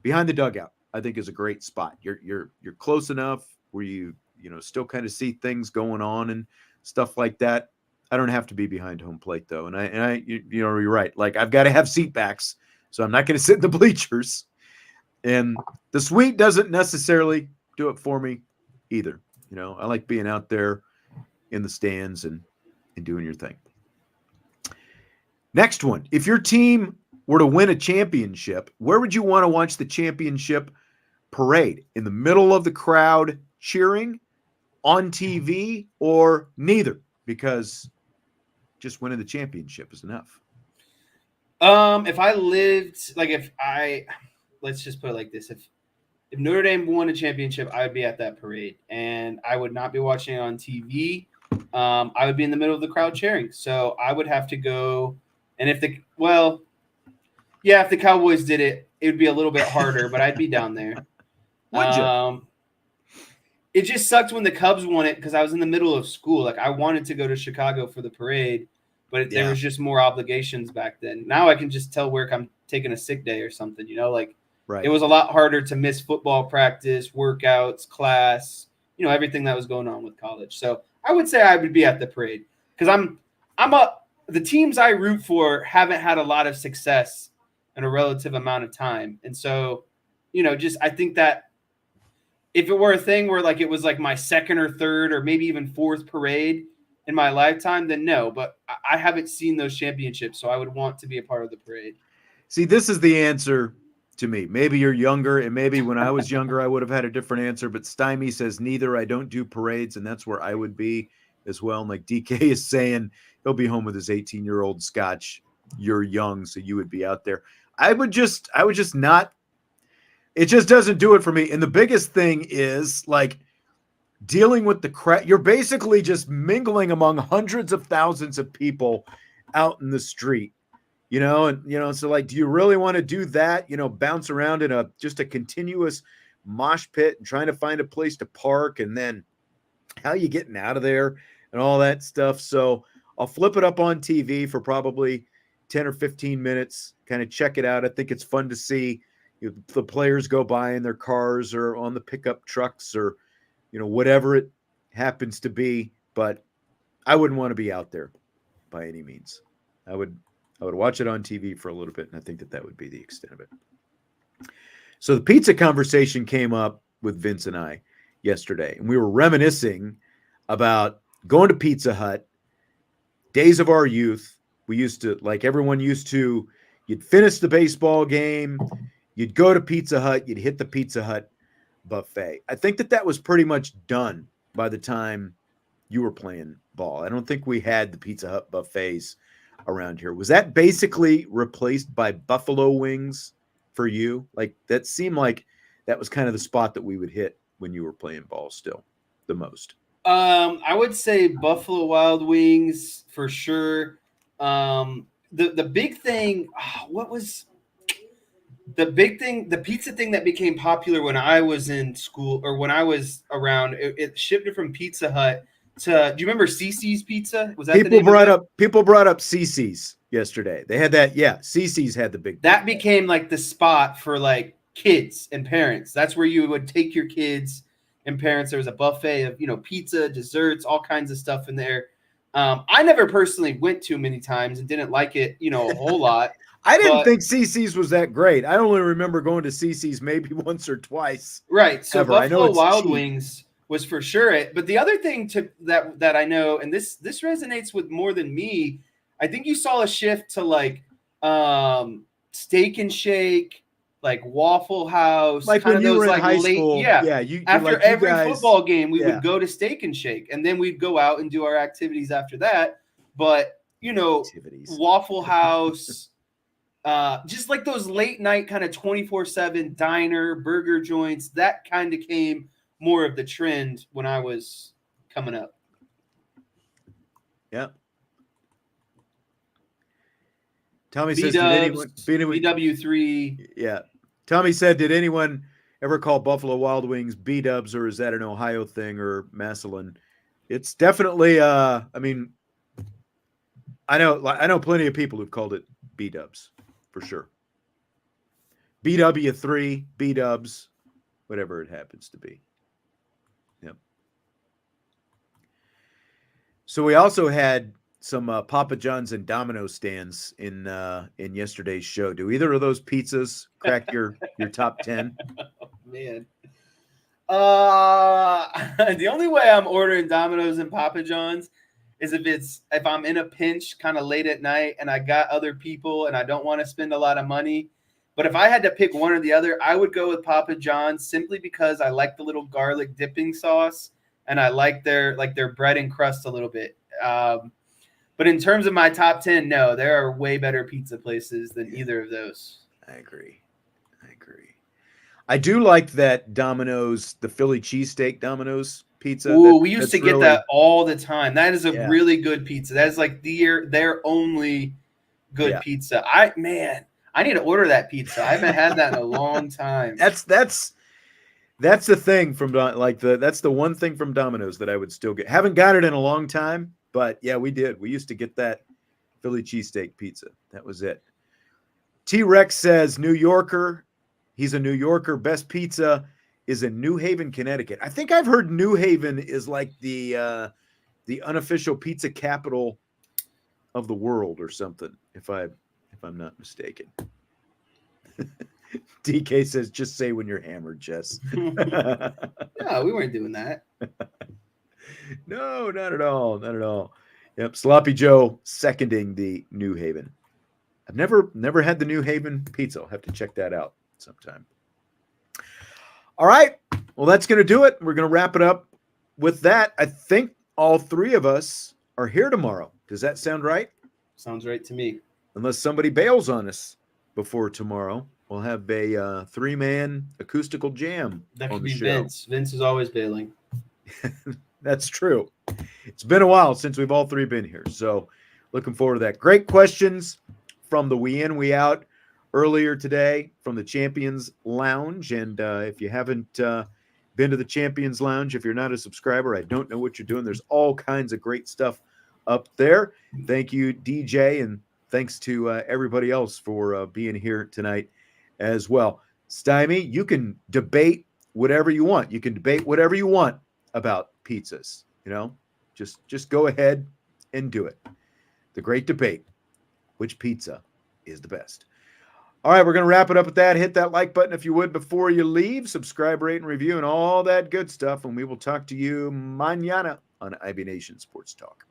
behind the dugout, I think is a great spot. You're close enough where you still kind of see things going on and stuff like that. I don't have to be behind home plate though, and you're right. Like I've got to have seat backs, so I'm not going to sit in the bleachers. And the suite doesn't necessarily do it for me either. I like being out there in the stands and doing your thing. Next one, if your team were to win a championship, where would you want to watch the championship parade? In the middle of the crowd cheering, on TV, or neither? Because just winning the championship is enough. If I lived, let's just put it like this: if Notre Dame won a championship, I would be at that parade, and I would not be watching it on TV. I would be in the middle of the crowd cheering. So I would have to go, and if the Cowboys did it, it would be a little bit harder, but I'd be down there. Would you? It just sucked when the Cubs won it because I was in the middle of school. Like I wanted to go to Chicago for the parade, but there was just more obligations back then. Now I can just tell work I'm taking a sick day or something, Right. It was a lot harder to miss football practice, workouts, class, everything that was going on with college. So I would say I would be at the parade because the teams I root for haven't had a lot of success in a relative amount of time. And so, I think that if it were a thing where like it was like my second or third or maybe even fourth parade in my lifetime, then no. But I haven't seen those championships, so I would want to be a part of the parade. See, this is the answer to me. Maybe you're younger, and maybe when I was younger, I would have had a different answer. But Stymie says neither. I don't do parades, and that's where I would be as well. And like DK is saying, he'll be home with his 18-year-old Scotch. You're young, so you would be out there. I would just not. It just doesn't do it for me. And the biggest thing is like dealing with the crowd. You're basically just mingling among hundreds of thousands of people out in the street, so like, do you really want to do that? Bounce around in just a continuous mosh pit and trying to find a place to park, and then how you getting out of there and all that stuff. So I'll flip it up on TV for probably 10 or 15 minutes, kind of check it out. I think it's fun to see the players go by in their cars or on the pickup trucks or, whatever it happens to be. But I wouldn't want to be out there by any means. I would watch it on TV for a little bit, and I think that would be the extent of it. So the pizza conversation came up with Vince and I yesterday, and we were reminiscing about going to Pizza Hut, days of our youth. We used to, like everyone used to, you'd finish the baseball game, you'd go to Pizza Hut, you'd hit the Pizza Hut buffet. I think that was pretty much done by the time you were playing ball. I don't think we had the Pizza Hut buffets around here. Was that basically replaced by buffalo wings for you? Like that seemed like that was kind of the spot that we would hit when you were playing ball still the most. I would say Buffalo Wild Wings for sure. The big thing, what was the big thing, the pizza thing that became popular when I was in school or when I was around, it shifted from Pizza Hut to, do you remember Cece's Pizza? Was that people brought up Cece's yesterday. They had that. Yeah. Cece's had the big, that became like the spot for like kids and parents. That's where you would take your kids and parents. There was a buffet of, pizza, desserts, all kinds of stuff in there. I never personally went too many times and didn't like it, a whole lot. I didn't think Cece's was that great. I only remember going to Cece's maybe once or twice. Right. So ever. Buffalo Wild Wings was for sure it. But the other thing that I know, and this resonates with more than me, I think you saw a shift to like Steak and Shake, like Waffle House, like when you were in high school. Yeah. After every football game, we would go to Steak and Shake, and then we'd go out and do our activities after that. But Waffle House, just like those late night kind of 24/7 diner burger joints, that kind of came more of the trend when I was coming up. Yeah. Tommy says, did anyone BW3? Yeah. Tommy said, did anyone ever call Buffalo Wild Wings B-dubs, or is that an Ohio thing or Massillon? It's definitely I mean, I know plenty of people who've called it B-dubs for sure. BW3, B-dubs, whatever it happens to be. Yep. So we also had some Papa John's and Domino's stands in yesterday's show. Do either of those pizzas crack your top 10? Oh, man. The only way I'm ordering Domino's and Papa John's is if I'm in a pinch kind of late at night and I got other people and I don't want to spend a lot of money. But if I had to pick one or the other, I would go with Papa John's simply because I like the little garlic dipping sauce and I like their bread and crust a little bit. But in terms of my top 10, no, there are way better pizza places than either of those. I agree. I do like that Domino's, the Philly cheesesteak Domino's pizza. Ooh, we used to get that all the time. That is a really good pizza. That is like their only good pizza. I need to order that pizza. I haven't had that in a long time. That's the thing from that's the one thing from Domino's that I would still get. Haven't got it in a long time, but yeah, we did. We used to get that Philly cheesesteak pizza. That was it. T-Rex says New Yorker. He's a New Yorker. Best pizza is in New Haven, Connecticut. I think I've heard New Haven is like the unofficial pizza capital of the world or something, if I'm not mistaken. DK says, just say when you're hammered, Jess. No, we weren't doing that. No, not at all. Yep, Sloppy Joe seconding the New Haven. I've never had the New Haven pizza. I'll have to check that out sometime. All right. Well, that's going to do it. We're going to wrap it up with that. I think all three of us are here tomorrow. Does that sound right? Sounds right to me. Unless somebody bails on us before tomorrow, we'll have a three-man acoustical jam. That could be Vince. Vince is always bailing. That's true. It's been a while since we've all three been here. So looking forward to that. Great questions from the We In, We Out earlier today from the Champions Lounge. And if you haven't been to the Champions Lounge, if you're not a subscriber, I don't know what you're doing. There's all kinds of great stuff up there. Thank you, DJ, and thanks to everybody else for being here tonight as well. Stymie, you can debate whatever you want. You can debate whatever you want about pizzas. Just go ahead and do it. The great debate: which pizza is the best? All right, we're going to wrap it up with that. Hit that like button if you would before you leave. Subscribe, rate, and review, and all that good stuff. And we will talk to you mañana on IB Nation Sports Talk.